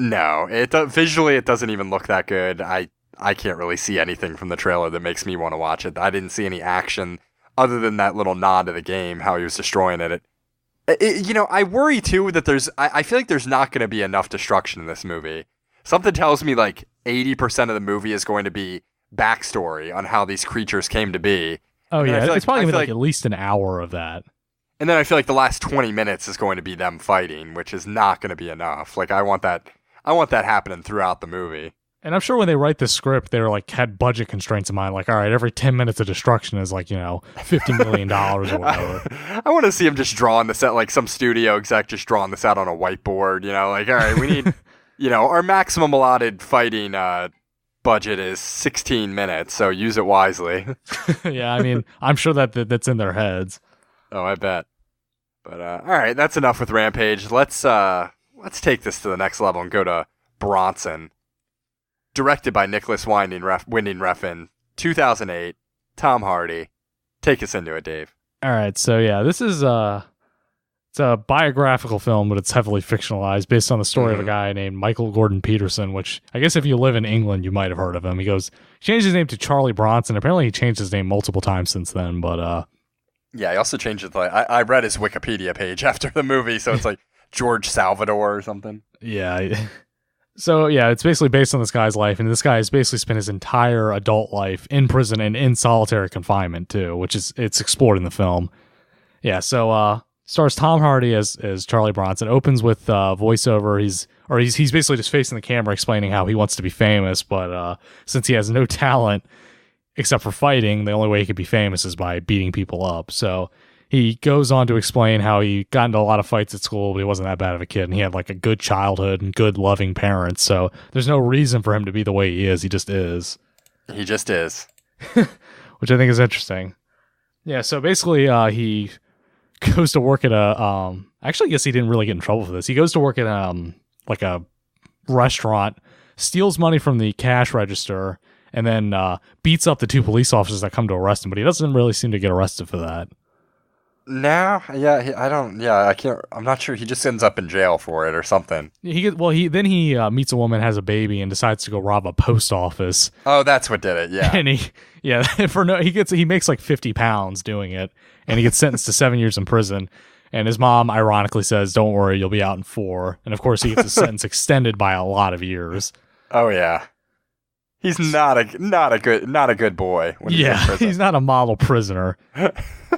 no, visually it doesn't even look that good. I can't really see anything from the trailer that makes me want to watch it. I didn't see any action other than that little nod to the game, how he was destroying it. I worry too that I feel like there's not going to be enough destruction in this movie. Something tells me like 80% of the movie is going to be backstory on how these creatures came to be. Oh yeah, it's probably going to be like at least an hour of that. And then I feel like the last 20 minutes is going to be them fighting, which is not going to be enough. Like, I want that happening throughout the movie. And I'm sure when they write the script, they were like had budget constraints in mind. Like, all right, every 10 minutes of destruction is like, $50 million or whatever. I want to see him just drawing this out, like some studio exec just drawing this out on a whiteboard. Like, all right, we need, our maximum allotted fighting budget is 16 minutes, so use it wisely. Yeah, I mean, I'm sure that's in their heads. Oh, I bet. But all right, that's enough with Rampage. Let's take this to the next level and go to Bronson. Directed by Nicolas Winding Refn, 2008, Tom Hardy. Take us into it, Dave. All right, so yeah, this is it's a biographical film, but it's heavily fictionalized, based on the story of a guy named Michael Gordon Peterson, which I guess if you live in England, you might have heard of him. He changed his name to Charlie Bronson. Apparently, he changed his name multiple times since then, but yeah, he also changed it. I read his Wikipedia page after the movie, so it's like George Salvador or something. Yeah. So, yeah, it's basically based on this guy's life, and this guy has basically spent his entire adult life in prison and in solitary confinement, too, which it's explored in the film. Yeah, so, stars Tom Hardy as Charlie Bronson, opens with voiceover. He's basically just facing the camera explaining how he wants to be famous, but since he has no talent except for fighting, the only way he could be famous is by beating people up. So he goes on to explain how he got into a lot of fights at school, but he wasn't that bad of a kid, and he had like a good childhood and good loving parents. So there's no reason for him to be the way he is. He just is. He just is. Which I think is interesting. Yeah, so basically he goes to work at a actually I guess he didn't really get in trouble for this. He goes to work at like a restaurant, steals money from the cash register, and then beats up the two police officers that come to arrest him, but he doesn't really seem to get arrested for that. No, yeah, I can't. I'm not sure. He just ends up in jail for it or something. He meets a woman, has a baby, and decides to go rob a post office. Oh, that's what did it. Yeah, and he makes like 50 pounds doing it, and he gets sentenced to 7 years in prison. And his mom ironically says, "Don't worry, you'll be out in 4." And of course, he gets his sentence extended by a lot of years. Oh yeah, he's not a good boy. When he's in prison. He's not a model prisoner.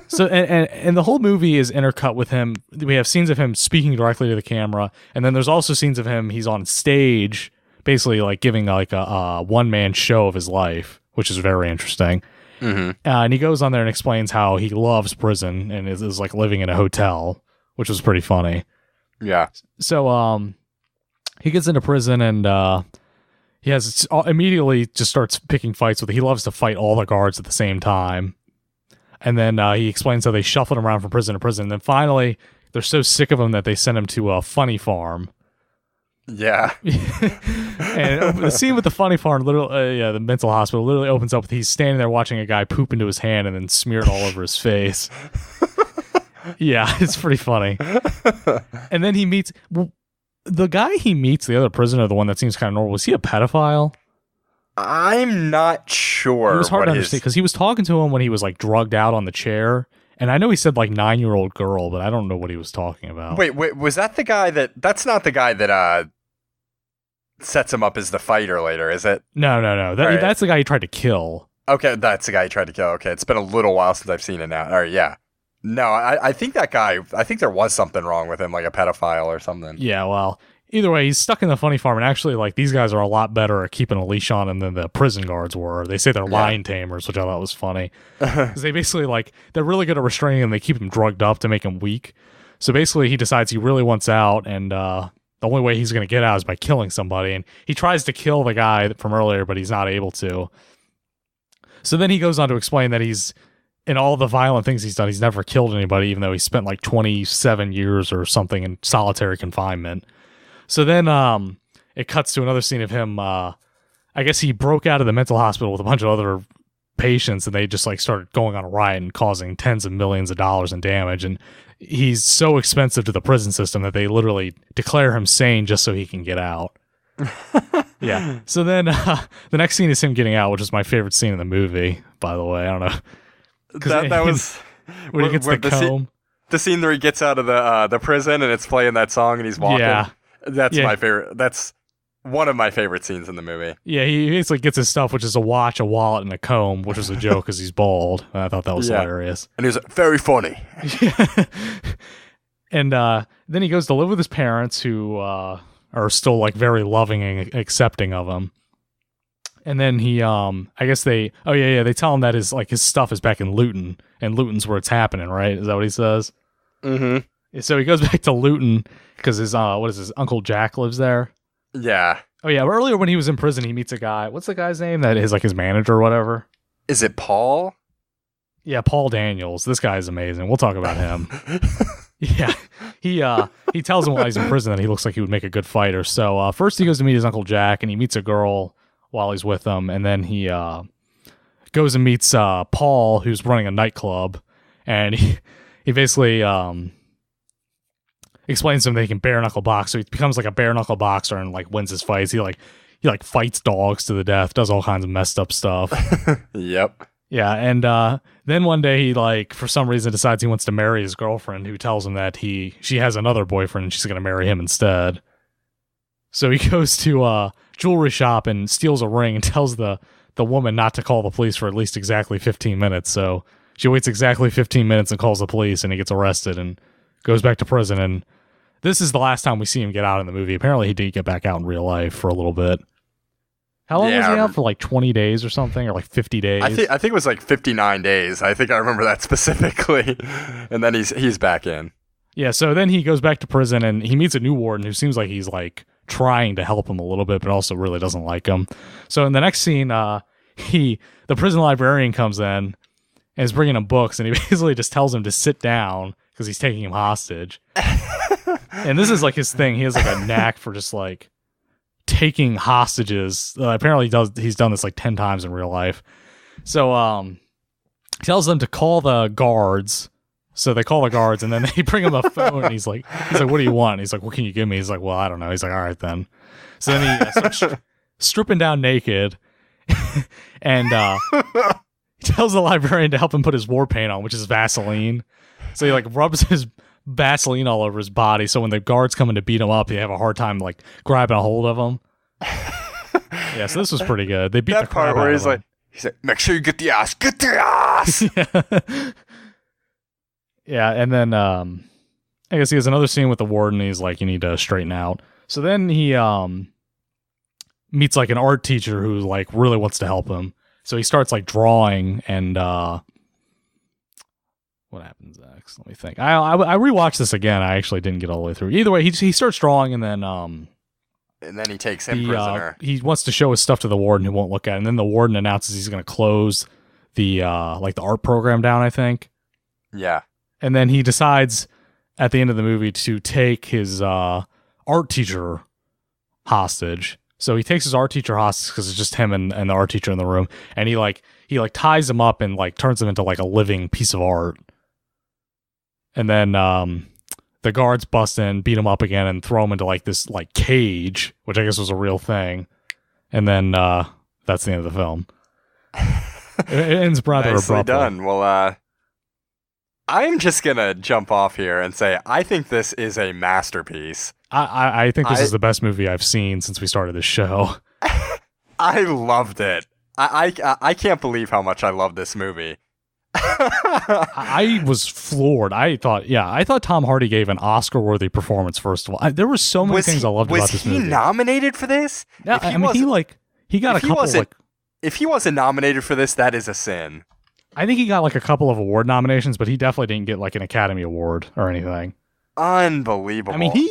So and the whole movie is intercut with him. We have scenes of him speaking directly to the camera, and then there's also scenes of him. He's on stage, basically like giving like a one-man show of his life, which is very interesting. Mm-hmm. And he goes on there and explains how he loves prison and is like living in a hotel, which was pretty funny. Yeah. So he gets into prison and he has immediately just starts picking fights with. He loves to fight all the guards at the same time. And then he explains how they shuffled him around from prison to prison. And then finally, they're so sick of him that they send him to a funny farm. Yeah. And the scene with the funny farm, the mental hospital, literally opens up with he's standing there watching a guy poop into his hand and then smear it all over his face. Yeah, it's pretty funny. And then he meets... the guy he meets, the other prisoner, the one that seems kind of normal, was he a pedophile? I'm not sure. It was hard to understand because he was talking to him when he was like drugged out on the chair, and I know he said like 9-year-old girl, but I don't know what he was talking about. Wait, was that the guy that's not the guy that sets him up as the fighter later, is it? No. That's the guy he tried to kill. Okay, that's the guy he tried to kill. Okay, it's been a little while since I've seen it now. All right, yeah. No, I think that guy, I think there was something wrong with him, like a pedophile or something. Yeah, well, either way, he's stuck in the funny farm, and actually, like, these guys are a lot better at keeping a leash on him than the prison guards were. They say they're lion tamers, which I thought was funny. Because they basically, like, they're really good at restraining him. They keep him drugged up to make him weak. So basically, he decides he really wants out, and the only way he's going to get out is by killing somebody. And he tries to kill the guy from earlier, but he's not able to. So then he goes on to explain that in all the violent things he's done, he's never killed anybody, even though he spent like 27 years or something in solitary confinement. So then it cuts to another scene of him. I guess he broke out of the mental hospital with a bunch of other patients, and they just like started going on a riot and causing tens of millions of dollars in damage. And he's so expensive to the prison system that they literally declare him sane just so he can get out. Yeah. So then the next scene is him getting out, which is my favorite scene in the movie, by the way. I don't know. That was when he gets the comb. The scene where he gets out of the prison and it's playing that song and he's walking. Yeah. That's my favorite. That's one of my favorite scenes in the movie. Yeah, he basically gets his stuff, which is a watch, a wallet, and a comb, which was a joke because he's bald. And I thought that was hilarious. And he was very funny. And then he goes to live with his parents, who are still like very loving and accepting of him. And then he, I guess they tell him that his stuff is back in Luton, and Luton's where it's happening, right? Is that what he says? Mm-hmm. So he goes back to Luton because his Uncle Jack lives there. Yeah. Oh yeah. Earlier when he was in prison, he meets a guy. What's the guy's name? That is like his manager or whatever. Is it Paul? Yeah, Paul Daniels. This guy is amazing. We'll talk about him. Yeah. He tells him while he's in prison that he looks like he would make a good fighter. So first he goes to meet his Uncle Jack, and he meets a girl while he's with them, and then he goes and meets Paul, who's running a nightclub, and he basically explains to him that he can bare knuckle box, so he becomes like a bare knuckle boxer and like wins his fights. He fights dogs to the death, does all kinds of messed up stuff. Yep. Yeah, and then one day he for some reason decides he wants to marry his girlfriend, who tells him that she has another boyfriend and she's gonna marry him instead. So he goes to a jewelry shop and steals a ring and tells the woman not to call the police for at least exactly 15 minutes. So she waits exactly 15 minutes and calls the police, and he gets arrested and goes back to prison. And this is the last time we see him get out in the movie. Apparently he did get back out in real life for a little bit. How long was he out for? Like 20 days or something, or like 50 days? I think it was like 59 days. I think I remember that specifically. And then he's back in. Yeah, so then he goes back to prison and he meets a new warden who seems like he's like trying to help him a little bit, but also really doesn't like him. So in the next scene, the prison librarian comes in and is bringing him books, and he basically just tells him to sit down because he's taking him hostage. And this is like his thing. He has like a knack for just like taking hostages. Apparently he's done this like 10 times in real life. So he tells them to call the guards. So they call the guards, and then they bring him a phone, and he's like, what do you want? And he's like, what can you give me? He's like, well, I don't know. He's like, all right then. So then he starts stripping down naked, and he tells the librarian to help him put his war paint on, which is Vaseline. So he like rubs his Vaseline all over his body, so when the guards come in to beat him up, they have a hard time like grabbing a hold of him. Yeah, so this was pretty good. They beat that the crap part where out he's of like, make sure you get the ass. Yeah. Yeah, and then I guess he has another scene with the warden. He's like, you need to straighten out. So then he meets like an art teacher who like really wants to help him. So he starts like drawing, and what happens next? Let me think. I rewatched this again. I actually didn't get all the way through. Either way, he starts drawing, and then he takes him prisoner. He wants to show his stuff to the warden, who won't look at it. And then the warden announces he's going to close the like the art program down, I think. Yeah. And then he decides at the end of the movie to take his art teacher hostage. So he takes his art teacher hostage because it's just him and the art teacher in the room. And he ties him up and like turns him into like a living piece of art. And then the guards bust in, beat him up again, and throw him into like this like cage, which I guess was a real thing. And then that's the end of the film. It ends rather Nicely abruptly. done. Well, I'm just going to jump off here and say I think this is a masterpiece. I think this is the best movie I've seen since we started this show. I loved it. I can't believe how much I love this movie. I was floored. I thought Tom Hardy gave an Oscar-worthy performance, first of all. There were so many things I loved about this movie. Was he nominated for this? Yeah, he got a couple. If he wasn't nominated for this, that is a sin. I think he got like a couple of award nominations, but he definitely didn't get like an Academy Award or anything. Unbelievable. I mean,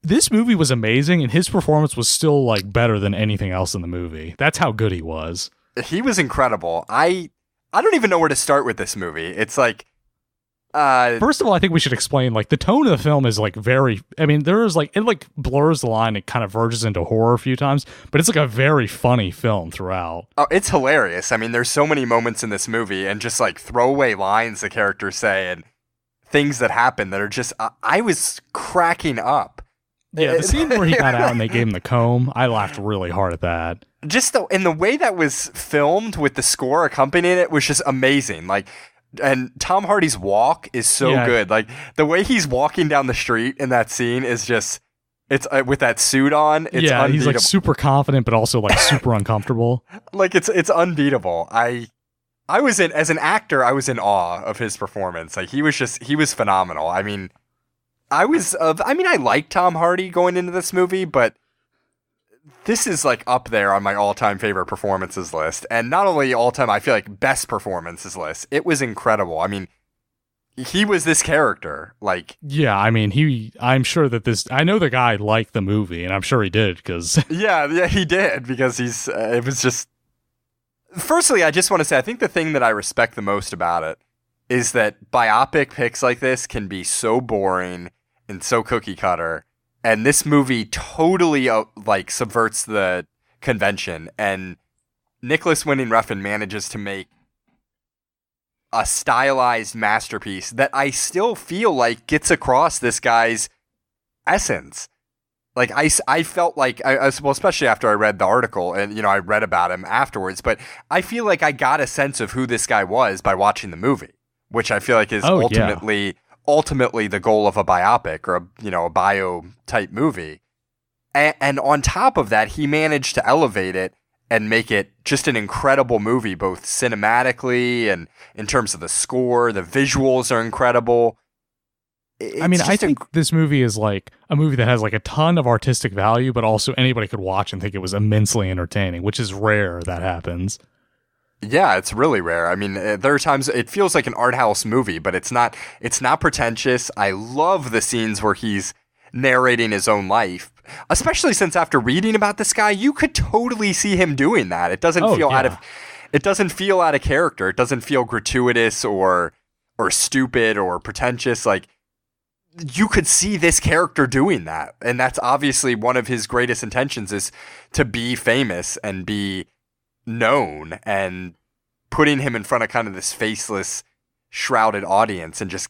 this movie was amazing, and his performance was still like better than anything else in the movie. That's how good he was. He was incredible. I don't even know where to start with this movie. It's like, first of all, I think we should explain like the tone of the film is like very. I mean, there is like it like blurs the line. It kind of verges into horror a few times, but it's like a very funny film throughout. Oh, it's hilarious. I mean, there's so many moments in this movie, and just like throwaway lines the characters say, and things that happen that are just. I was cracking up. Yeah, the scene where he got out and they gave him the comb, I laughed really hard at that. Just the way that was filmed with the score accompanying it was just amazing. Like, and Tom Hardy's walk is so good. Like the way he's walking down the street in that scene is just, it's with that suit on. It's unbeatable. He's like super confident, but also like super uncomfortable. Like it's unbeatable. I was as an actor, I was in awe of his performance. Like he was phenomenal. I mean, I like Tom Hardy going into this movie, but this is like up there on my all-time favorite performances list. And not only all-time, I feel like best performances list. It was incredible. I mean, he was this character. Like, yeah, I mean, I'm sure that I know the guy liked the movie, and I'm sure he did, because... yeah, he did, because it was just... Firstly, I just want to say, I think the thing that I respect the most about it is that biopic picks like this can be so boring and so cookie cutter. And this movie totally like subverts the convention, and Nicolas Winding Refn manages to make a stylized masterpiece that I still feel like gets across this guy's essence. Like I felt like well, especially after I read the article, and I read about him afterwards, but I feel like I got a sense of who this guy was by watching the movie, which I feel like is ultimately the goal of a biopic or a bio type movie. And on top of that, he managed to elevate it and make it just an incredible movie, both cinematically and in terms of the score. The visuals are incredible. I think this movie is like a movie that has like a ton of artistic value, but also anybody could watch and think it was immensely entertaining, which is rare that happens. Yeah, it's really rare. I mean, there are times it feels like an art house movie, but it's not pretentious. I love the scenes where he's narrating his own life, especially since after reading about this guy, you could totally see him doing that. It doesn't feel out of character. It doesn't feel gratuitous or stupid or pretentious. Like, you could see this character doing that. And that's obviously one of his greatest intentions, is to be famous and be known, and putting him in front of kind of this faceless, shrouded audience and just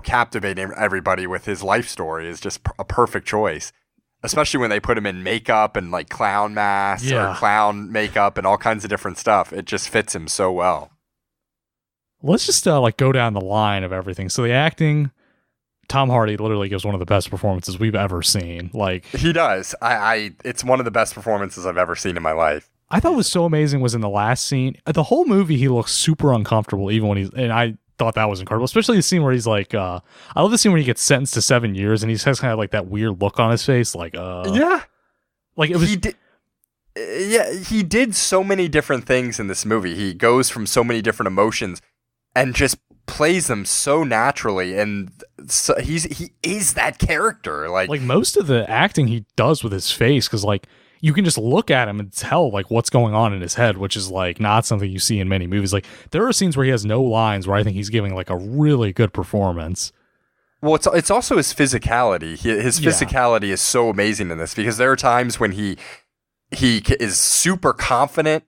captivating everybody with his life story is just a perfect choice, especially when they put him in makeup and like clown masks or clown makeup and all kinds of different stuff. It just fits him so well. Let's just like go down the line of everything. So the acting, Tom Hardy literally gives one of the best performances we've ever seen. Like, he does. It's one of the best performances I've ever seen in my life. I thought was so amazing was in the last scene. The whole movie, he looks super uncomfortable, even when and I thought that was incredible, especially the scene where he's like, I love the scene where he gets sentenced to 7 years and he has kind of like that weird look on his face, like, yeah. Like, it was... he did so many different things in this movie. He goes from so many different emotions and just plays them so naturally, and so he is that character. Like most of the acting he does with his face, because like you can just look at him and tell like what's going on in his head, which is like not something you see in many movies. Like, there are scenes where he has no lines where I think he's giving like a really good performance. Well, it's also his physicality. His physicality is so amazing in this, because there are times when he is super confident.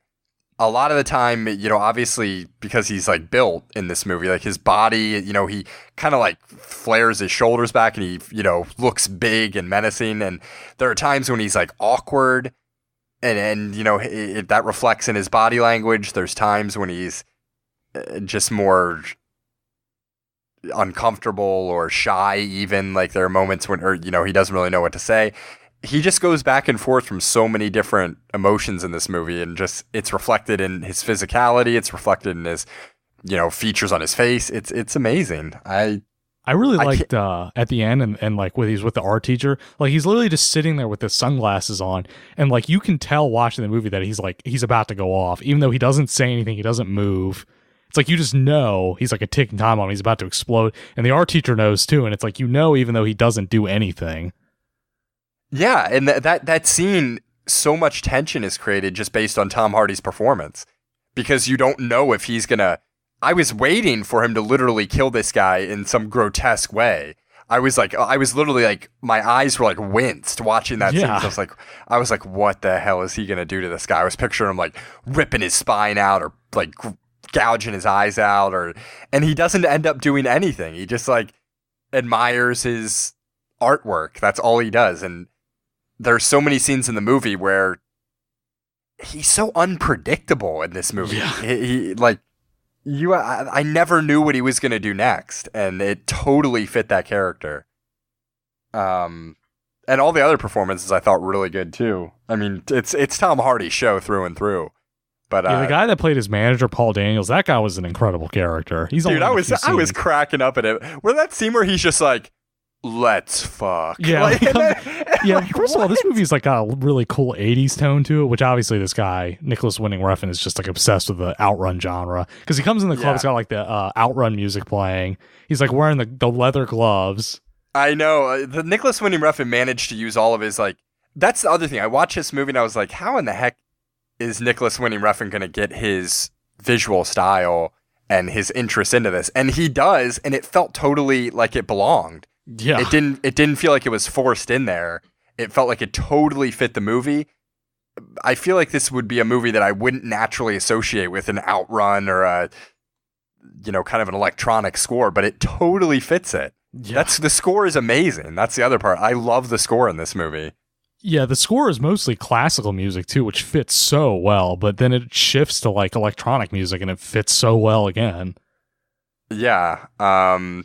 A lot of the time, obviously because he's like built in this movie, like his body, he kind of like flares his shoulders back and he, looks big and menacing. And there are times when he's like awkward and that reflects in his body language. There's times when he's just more uncomfortable or shy even. Like, there are moments when, he doesn't really know what to say. He just goes back and forth from so many different emotions in this movie, and just it's reflected in his physicality. It's reflected in his, features on his face. It's amazing. I really liked at the end and like when he's with the art teacher, like he's literally just sitting there with his sunglasses on, and like you can tell watching the movie that he's about to go off, even though he doesn't say anything, he doesn't move. It's like you just know he's like a ticking time bomb. He's about to explode, and the art teacher knows too. And it's like even though he doesn't do anything. Yeah, and that scene, so much tension is created just based on Tom Hardy's performance, because you don't know if he's gonna... I was waiting for him to literally kill this guy in some grotesque way. I was literally like, my eyes were like winced watching that scene. I was like, what the hell is he gonna do to this guy? I was picturing him like ripping his spine out or like gouging his eyes out, and he doesn't end up doing anything. He just like admires his artwork. That's all he does. And there's so many scenes in the movie where he's so unpredictable in this movie. Yeah. I never knew what he was going to do next, and it totally fit that character. And all the other performances I thought were really good too. I mean, it's Tom Hardy's show through and through. But the guy that played his manager, Paul Daniels, that guy was an incredible character. I was cracking up at it. Where that scene where he's just like, let's fuck. Yeah, Like, first of all, this movie's like got a really cool 80s tone to it, which obviously this guy, Nicolas Winding Refn, is just like obsessed with the outrun genre. Because he comes in the club, it's got like the outrun music playing. He's like wearing the leather gloves. I know. The Nicolas Winding Refn managed to use all of his, like, that's the other thing. I watched this movie and I was like, how in the heck is Nicolas Winding Refn going to get his visual style and his interest into this? And he does, and it felt totally like it belonged. Yeah. It didn't feel like it was forced in there. It felt like it totally fit the movie. I feel like this would be a movie that I wouldn't naturally associate with an outrun or a, kind of an electronic score, but it totally fits it. Yeah. The score is amazing. That's the other part. I love the score in this movie. Yeah, the score is mostly classical music too, which fits so well, but then it shifts to like electronic music and it fits so well again. Yeah. Oh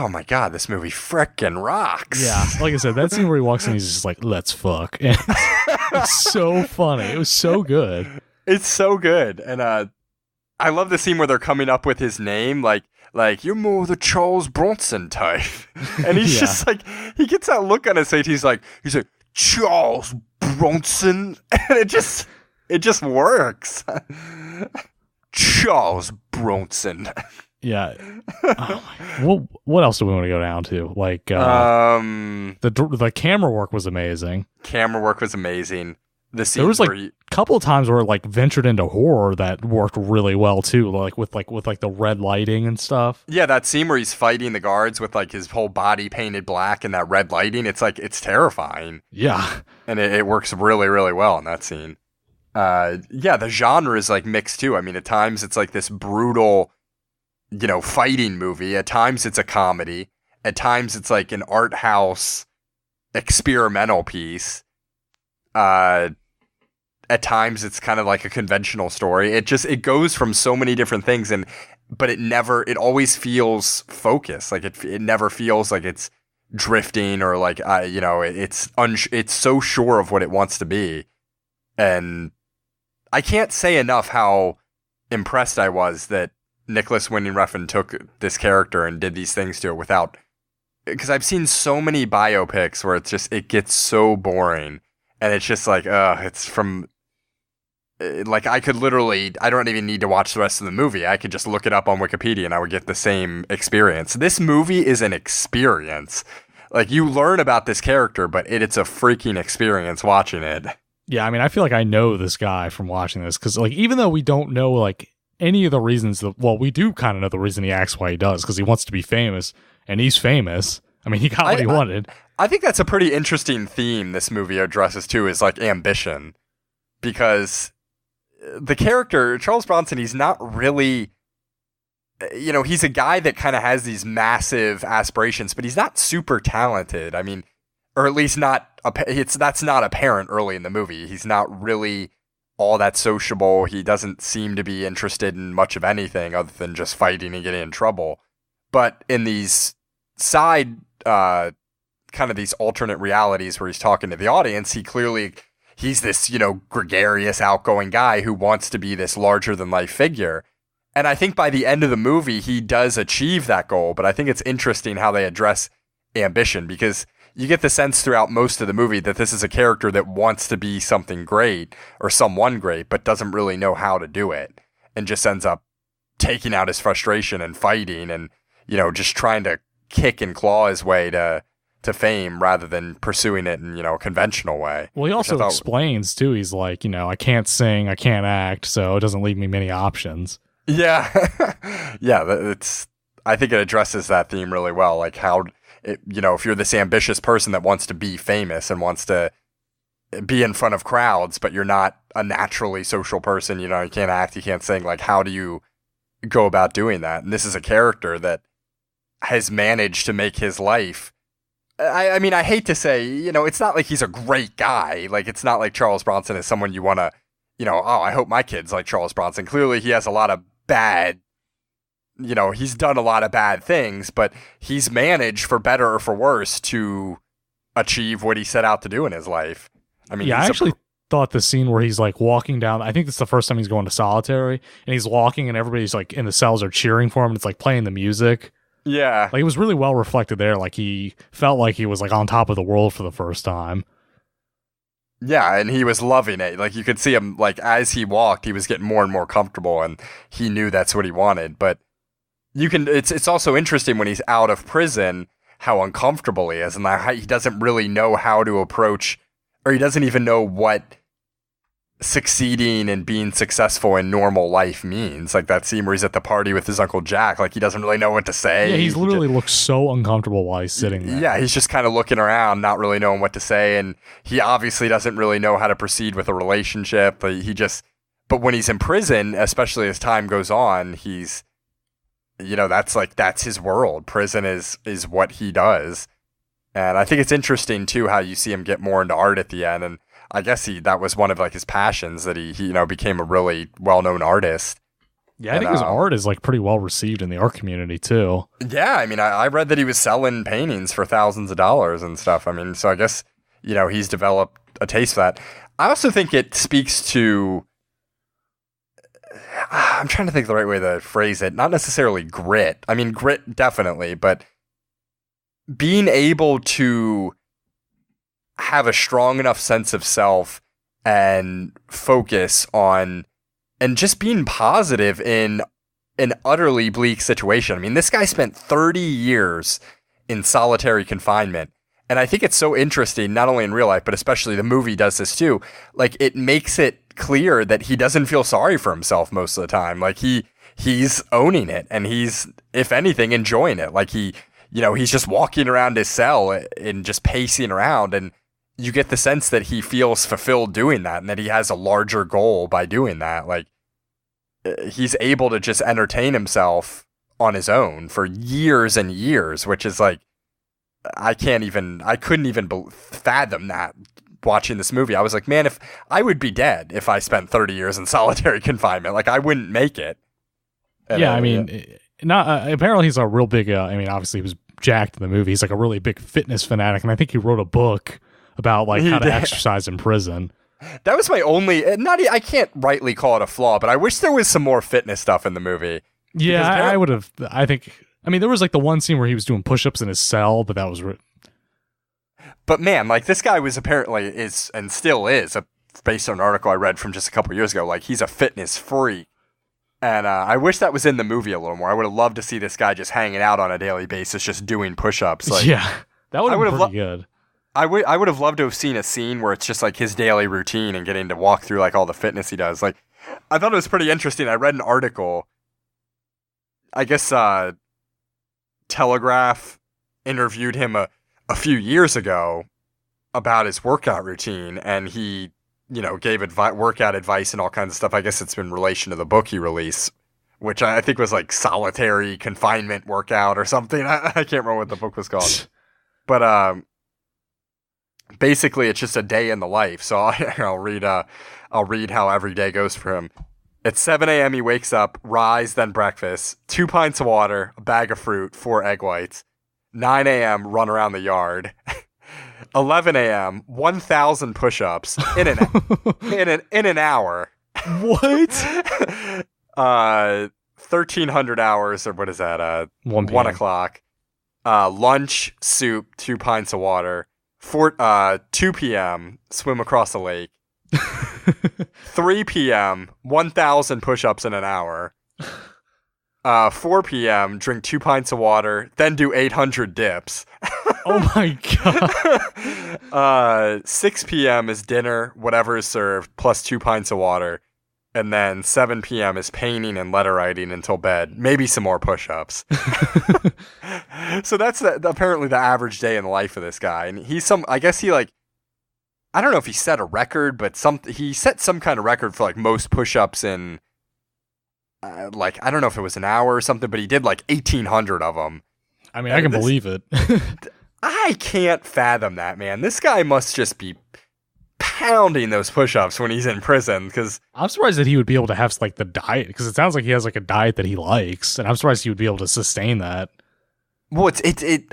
my god, this movie frickin' rocks. Yeah, like I said, that scene where he walks in, he's just like, let's fuck. And it's so funny. It was so good. It's so good. And I love the scene where they're coming up with his name, like you're more the Charles Bronson type. And he's just like, he gets that look on his face, he's like, Charles Bronson. And it just works. Charles Bronson. Yeah. Well, what else do we want to go down to? Like, the camera work was amazing. There was like a couple of times where it like ventured into horror that worked really well too, like with the red lighting and stuff. Yeah, that scene where he's fighting the guards with like his whole body painted black and that red lighting, it's like, it's terrifying. Yeah. And it works really, really well in that scene. The genre is like mixed too. I mean, at times it's like this brutal, fighting movie. At times it's a comedy. At times it's like an art house experimental piece. At times it's kind of like a conventional story. It goes from so many different things, but it always feels focused. Like it never feels like it's drifting or like, it's so sure of what it wants to be. And I can't say enough how impressed I was that Nicolas Winding Refn took this character and did these things to it because I've seen so many biopics where it gets so boring. And it's just like, it's from, like, I don't even need to watch the rest of the movie. I could just look it up on Wikipedia and I would get the same experience. This movie is an experience. Like, you learn about this character, but it's a freaking experience watching it. Yeah, I mean, I feel like I know this guy from watching this, because, like, even though we don't know, like, any of the reasons, we do kind of know the reason he acts why he does, because he wants to be famous, and he's famous. I mean, he got what he wanted. I think that's a pretty interesting theme this movie addresses too, is like ambition. Because the character, Charles Bronson, he's not really, he's a guy that kind of has these massive aspirations, but he's not super talented. I mean, or at least that's not apparent early in the movie. He's not really all that sociable. He doesn't seem to be interested in much of anything other than just fighting and getting in trouble. But in these side, kind of these alternate realities where he's talking to the audience, he's this, gregarious, outgoing guy who wants to be this larger than life figure. And I think by the end of the movie, he does achieve that goal. But I think it's interesting how they address ambition, because you get the sense throughout most of the movie that this is a character that wants to be something great or someone great, but doesn't really know how to do it, and just ends up taking out his frustration and fighting and, just trying to kick and claw his way to fame rather than pursuing it in, a conventional way. Well, he also explains too, he's like, I can't sing, I can't act, so it doesn't leave me many options. Yeah. Yeah, I think it addresses that theme really well. Like how, if you're this ambitious person that wants to be famous and wants to be in front of crowds, but you're not a naturally social person, you can't act, you can't sing, like how do you go about doing that? And this is a character that has managed to make his life. I mean, I hate to say, it's not like he's a great guy. Like, it's not like Charles Bronson is someone you want to, I hope my kid's like Charles Bronson. Clearly, he has a lot of bad, he's done a lot of bad things, but he's managed, for better or for worse, to achieve what he set out to do in his life. I mean, yeah, I actually thought the scene where he's like walking down, I think it's the first time he's going to solitary, and he's walking and everybody's like in the cells are cheering for him, and it's like playing the music Yeah. Like, it was really well reflected there. Like, he felt like he was, like, on top of the world for the first time. Yeah, and he was loving it. Like, you could see him, like, as he walked, he was getting more and more comfortable, and he knew that's what he wanted. But it's also interesting when he's out of prison how uncomfortable he is, and how he doesn't really know how to approach, or he doesn't even know what succeeding and being successful in normal life means. Like that scene where he's at the party with his Uncle Jack, like he doesn't really know what to say. Yeah, he's literally looks so uncomfortable while he's sitting there. Yeah, he's just kind of looking around, not really knowing what to say, and he obviously doesn't really know how to proceed with a relationship. But when he's in prison, especially as time goes on, he's, that's his world. Prison is what he does. And I think it's interesting too how you see him get more into art at the end, and I guess that was one of like his passions, that he became a really well-known artist. Yeah, I think his art is like pretty well received in the art community too. Yeah, I mean, I read that he was selling paintings for thousands of dollars and stuff. I mean, so I guess, he's developed a taste for that. I also think it speaks to, I'm trying to think the right way to phrase it, not necessarily grit. I mean, grit definitely, but being able to have a strong enough sense of self and focus on, and just being positive in an utterly bleak situation. I mean, this guy spent 30 years in solitary confinement. And I think it's so interesting, not only in real life, but especially the movie does this too. Like, it makes it clear that he doesn't feel sorry for himself most of the time. Like, he's owning it, and he's, if anything, enjoying it. Like, he's just walking around his cell and just pacing around, and you get the sense that he feels fulfilled doing that, and that he has a larger goal by doing that. Like, he's able to just entertain himself on his own for years and years, which is like, I couldn't even fathom that watching this movie. I was like, man, if I would be dead if I spent 30 years in solitary confinement, like I wouldn't make it. And yeah, I mean, apparently he's a real big, obviously he was jacked in the movie. He's like a really big fitness fanatic, and I think he wrote a book about like how to exercise in prison. That was my only, I can't rightly call it a flaw, but I wish there was some more fitness stuff in the movie. Yeah, I would have, there was like the one scene where he was doing push-ups in his cell, but that was... But man, like this guy was apparently and still is, based on an article I read from just a couple years ago, like he's a fitness freak. And I wish that was in the movie a little more. I would have loved to see this guy just hanging out on a daily basis, just doing push-ups. Like, yeah, that would have been pretty good. I would have loved to have seen a scene where it's just like his daily routine and getting to walk through like all the fitness he does. Like, I thought it was pretty interesting. I read an article, I guess Telegraph interviewed him a few years ago about his workout routine, and he, gave workout advice and all kinds of stuff. I guess it's in relation to the book he released, which I think was like solitary confinement workout or something. I can't remember what the book was called. But basically, it's just a day in the life. So I'll read how every day goes for him. At 7 a.m., he wakes up, rise, then breakfast, 2 pints of water, a bag of fruit, 4 egg whites. 9 a.m., run around the yard. 11 a.m., 1,000 push-ups in an hour. What? 1,300 hours, or what is that? 1 o'clock. Lunch, soup, 2 pints of water. 2 p.m., swim across the lake. 3 p.m., 1,000 push-ups in an hour. 4 p.m., drink 2 pints of water, then do 800 dips. Oh my god. 6 p.m. is dinner, whatever is served, plus 2 pints of water. And then 7 p.m. is painting and letter writing until bed. Maybe some more push-ups. So that's apparently the average day in the life of this guy. And I don't know if he set a record, but he set some kind of record for like most push-ups in, I don't know if it was an hour or something, but he did like 1,800 of them. I mean, I can believe it. I can't fathom that, man. This guy must just be pounding those push-ups when he's in prison, because I'm surprised that he would be able to have like the diet, because it sounds like he has like a diet that he likes, and I'm surprised he would be able to sustain that. Well,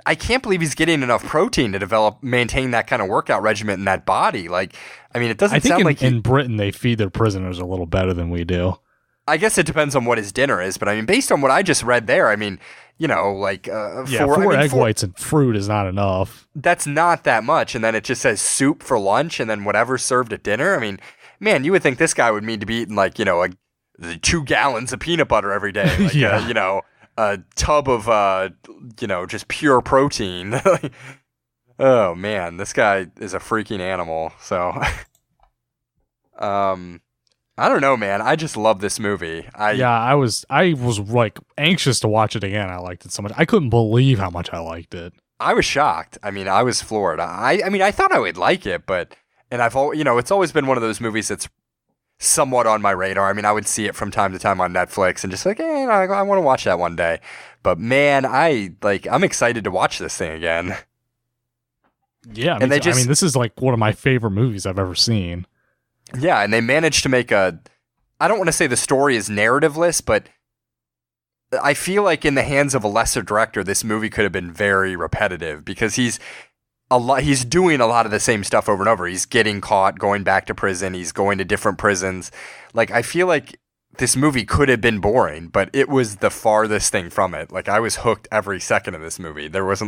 I can't believe he's getting enough protein to maintain that kind of workout regimen in that body. Like, I mean, it doesn't sound like in Britain they feed their prisoners a little better than we do. I guess it depends on what his dinner is, but I mean, based on what I just read there, I mean, like four egg whites and fruit is not enough. That's not that much, and then it just says soup for lunch, and then whatever served at dinner. I mean, man, you would think this guy would need to be eating like 2 gallons of peanut butter every day, like a tub of just pure protein. Oh man, this guy is a freaking animal. So, I don't know, man. I just love this movie. I was like anxious to watch it again. I liked it so much. I couldn't believe how much I liked it. I was shocked. I mean, I was floored. I mean, I thought I would like it, but I've it's always been one of those movies that's somewhat on my radar. I mean, I would see it from time to time on Netflix and just like, I want to watch that one day. But man, I'm excited to watch this thing again. Yeah, and this is like one of my favorite movies I've ever seen. Yeah, and they managed to make I don't want to say the story is narrativeless, but I feel like in the hands of a lesser director, this movie could have been very repetitive because he's doing a lot of the same stuff over and over. He's getting caught, going back to prison, he's going to different prisons. Like, I feel like this movie could have been boring, but it was the farthest thing from it. Like, I was hooked every second of this movie. There was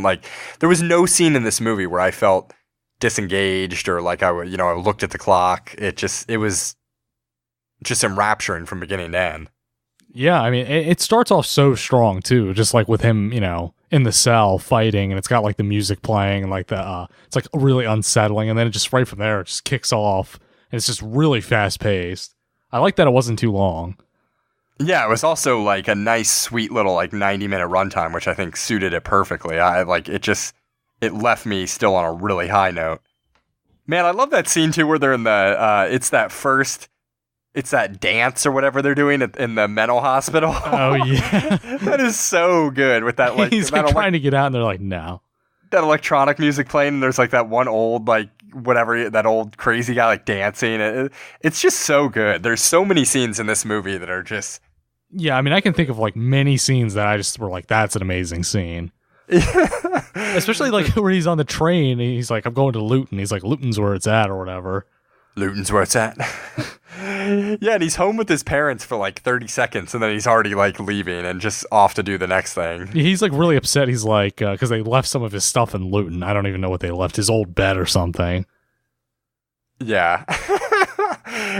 no scene in this movie where I felt disengaged or like I looked at the clock. It was just enrapturing from beginning to end. Yeah, I mean, it starts off so strong too, just like with him, in the cell fighting, and it's got like the music playing and like it's like really unsettling, and then it just right from there it just kicks off, and it's just really fast paced. I like that it wasn't too long. Yeah, it was also like a nice, sweet little like 90-minute runtime, which I think suited it perfectly. It left me still on a really high note. Man, I love that scene too where they're in the it's that dance or whatever they're doing in the mental hospital. Oh yeah. That is so good with that he's like trying to get out and they're like, no. That electronic music playing and there's like that one old like whatever, that old crazy guy like dancing. It's just so good. There's so many scenes in this movie that are just... Yeah, I mean, I can think of like many scenes that I just were like, that's an amazing scene. Especially like where he's on the train and he's like, I'm going to Luton. He's like, Luton's where it's at or whatever. Luton's where it's at. Yeah, and he's home with his parents for like 30 seconds and then he's already like leaving and just off to do the next thing. He's like really upset. He's like, because they left some of his stuff in Luton. I don't even know what they left, his old bed or something. Yeah.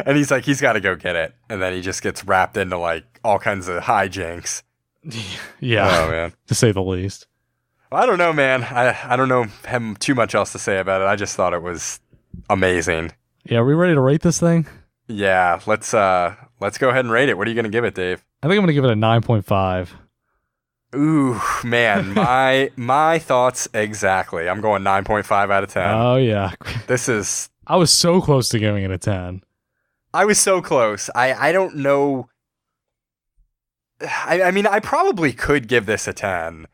And he's like, he's got to go get it. And then he just gets wrapped into like all kinds of hijinks. Yeah. Oh, man. To say the least. I don't know, man. I don't know have too much else to say about it. I just thought it was amazing. Yeah, are we ready to rate this thing? Yeah, let's go ahead and rate it. What are you going to give it, Dave? I think I'm going to give it a 9.5. Ooh, man, my thoughts exactly. I'm going 9.5 out of 10. Oh, yeah. I was so close to giving it a 10. I was so close. I don't know. I mean, I probably could give this a 10.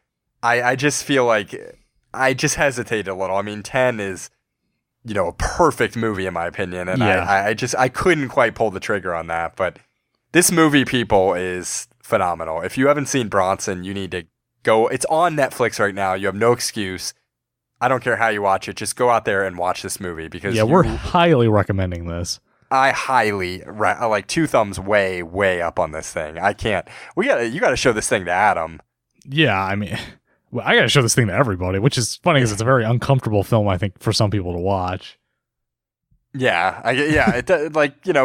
I just feel like I just hesitate a little. I mean, 10 is, a perfect movie in my opinion, and yeah. I couldn't quite pull the trigger on that. But this movie, people, is phenomenal. If you haven't seen Bronson, you need to go. It's on Netflix right now. You have no excuse. I don't care how you watch it. Just go out there and watch this movie because we're highly recommending this. I highly like 2 thumbs way, way up on this thing. I can't. You got to show this thing to Adam. Yeah, I mean. Well, I gotta show this thing to everybody, which is funny because it's a very uncomfortable film, I think, for some people to watch. Yeah,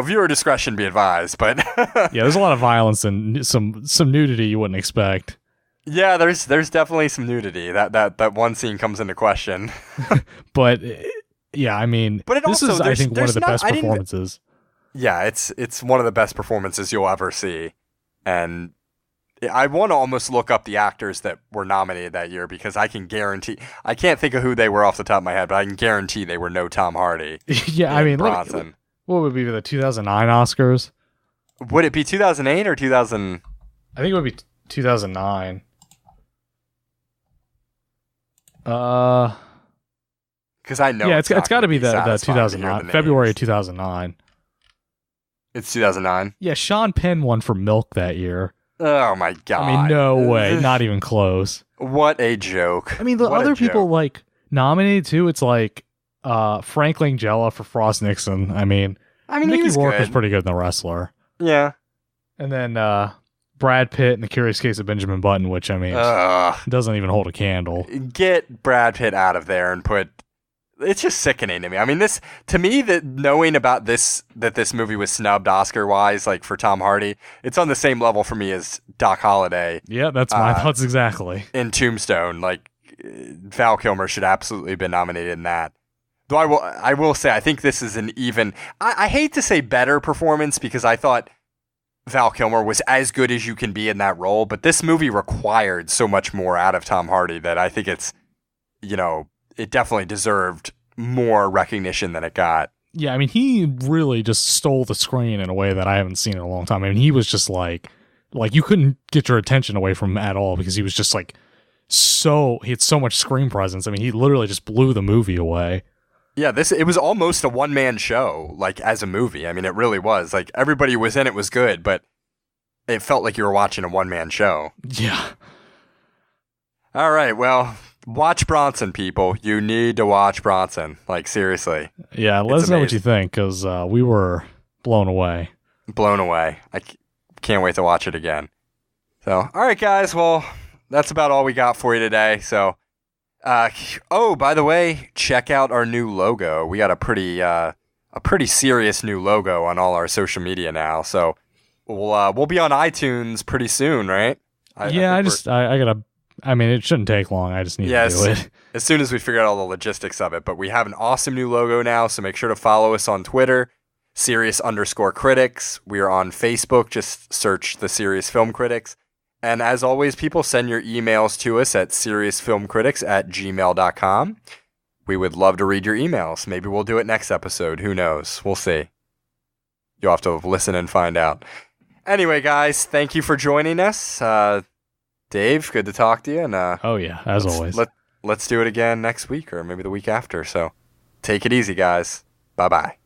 viewer discretion be advised, but yeah, there's a lot of violence and some nudity you wouldn't expect. Yeah, there's definitely some nudity. That one scene comes into question. But yeah, I mean, this is I think one of the best performances. Yeah, it's one of the best performances you'll ever see, and I want to almost look up the actors that were nominated that year because I can guarantee I can't think of who they were off the top of my head, but I can guarantee they were no Tom Hardy. Yeah, I mean, Bronson. What would be the 2009 Oscars? Would it be 2008 or 2000? I think it would be 2009. Because I know. Yeah, it's got to be the 2009, February of 2009. It's 2009. Yeah, Sean Penn won for Milk that year. Oh my god! I mean, no way, not even close. What a joke! I mean, the other people like nominated too. It's like Frank Langella for Frost Nixon. I mean, Mickey Rourke good. was pretty good in The Wrestler. Yeah, And then Brad Pitt in The Curious Case of Benjamin Button, which, I mean, doesn't even hold a candle. Get Brad Pitt out of there and put... It's just sickening to me. I mean, that knowing about this, that this movie was snubbed Oscar-wise, like for Tom Hardy, it's on the same level for me as Doc Holliday. Yeah, that's my thoughts exactly. In Tombstone, like Val Kilmer should absolutely have been nominated in that. Though I will say, I think this is an even... I hate to say better performance because I thought Val Kilmer was as good as you can be in that role, but this movie required so much more out of Tom Hardy that I think it's, it definitely deserved more recognition than it got. Yeah, I mean, he really just stole the screen in a way that I haven't seen in a long time. I mean, he was just like you couldn't get your attention away from him at all because he was just he had so much screen presence. I mean, he literally just blew the movie away. Yeah, it was almost a one-man show, like, as a movie. I mean, it really was. Like, everybody who was in it was good, but it felt like you were watching a one-man show. Yeah. All right, well... Watch Bronson, people. You need to watch Bronson. Like, seriously. Yeah, let us know what you think, because we were blown away. Blown away. I can't wait to watch it again. So, all right, guys. Well, that's about all we got for you today. So, by the way, check out our new logo. We got a pretty serious new logo on all our social media now. So, we'll be on iTunes pretty soon, right? I gotta... I mean, it shouldn't take long. I just need to do it. As soon as we figure out all the logistics of it. But we have an awesome new logo now, so make sure to follow us on Twitter, Serious_Critics. We are on Facebook. Just search the Serious Film Critics. And as always, people, send your emails to us at seriousfilmcritics@gmail.com. We would love to read your emails. Maybe we'll do it next episode. Who knows? We'll see. You'll have to listen and find out. Anyway, guys, thank you for joining us. Dave, good to talk to you. And oh yeah, as always. Let's do it again next week or maybe the week after. So take it easy, guys. Bye-bye.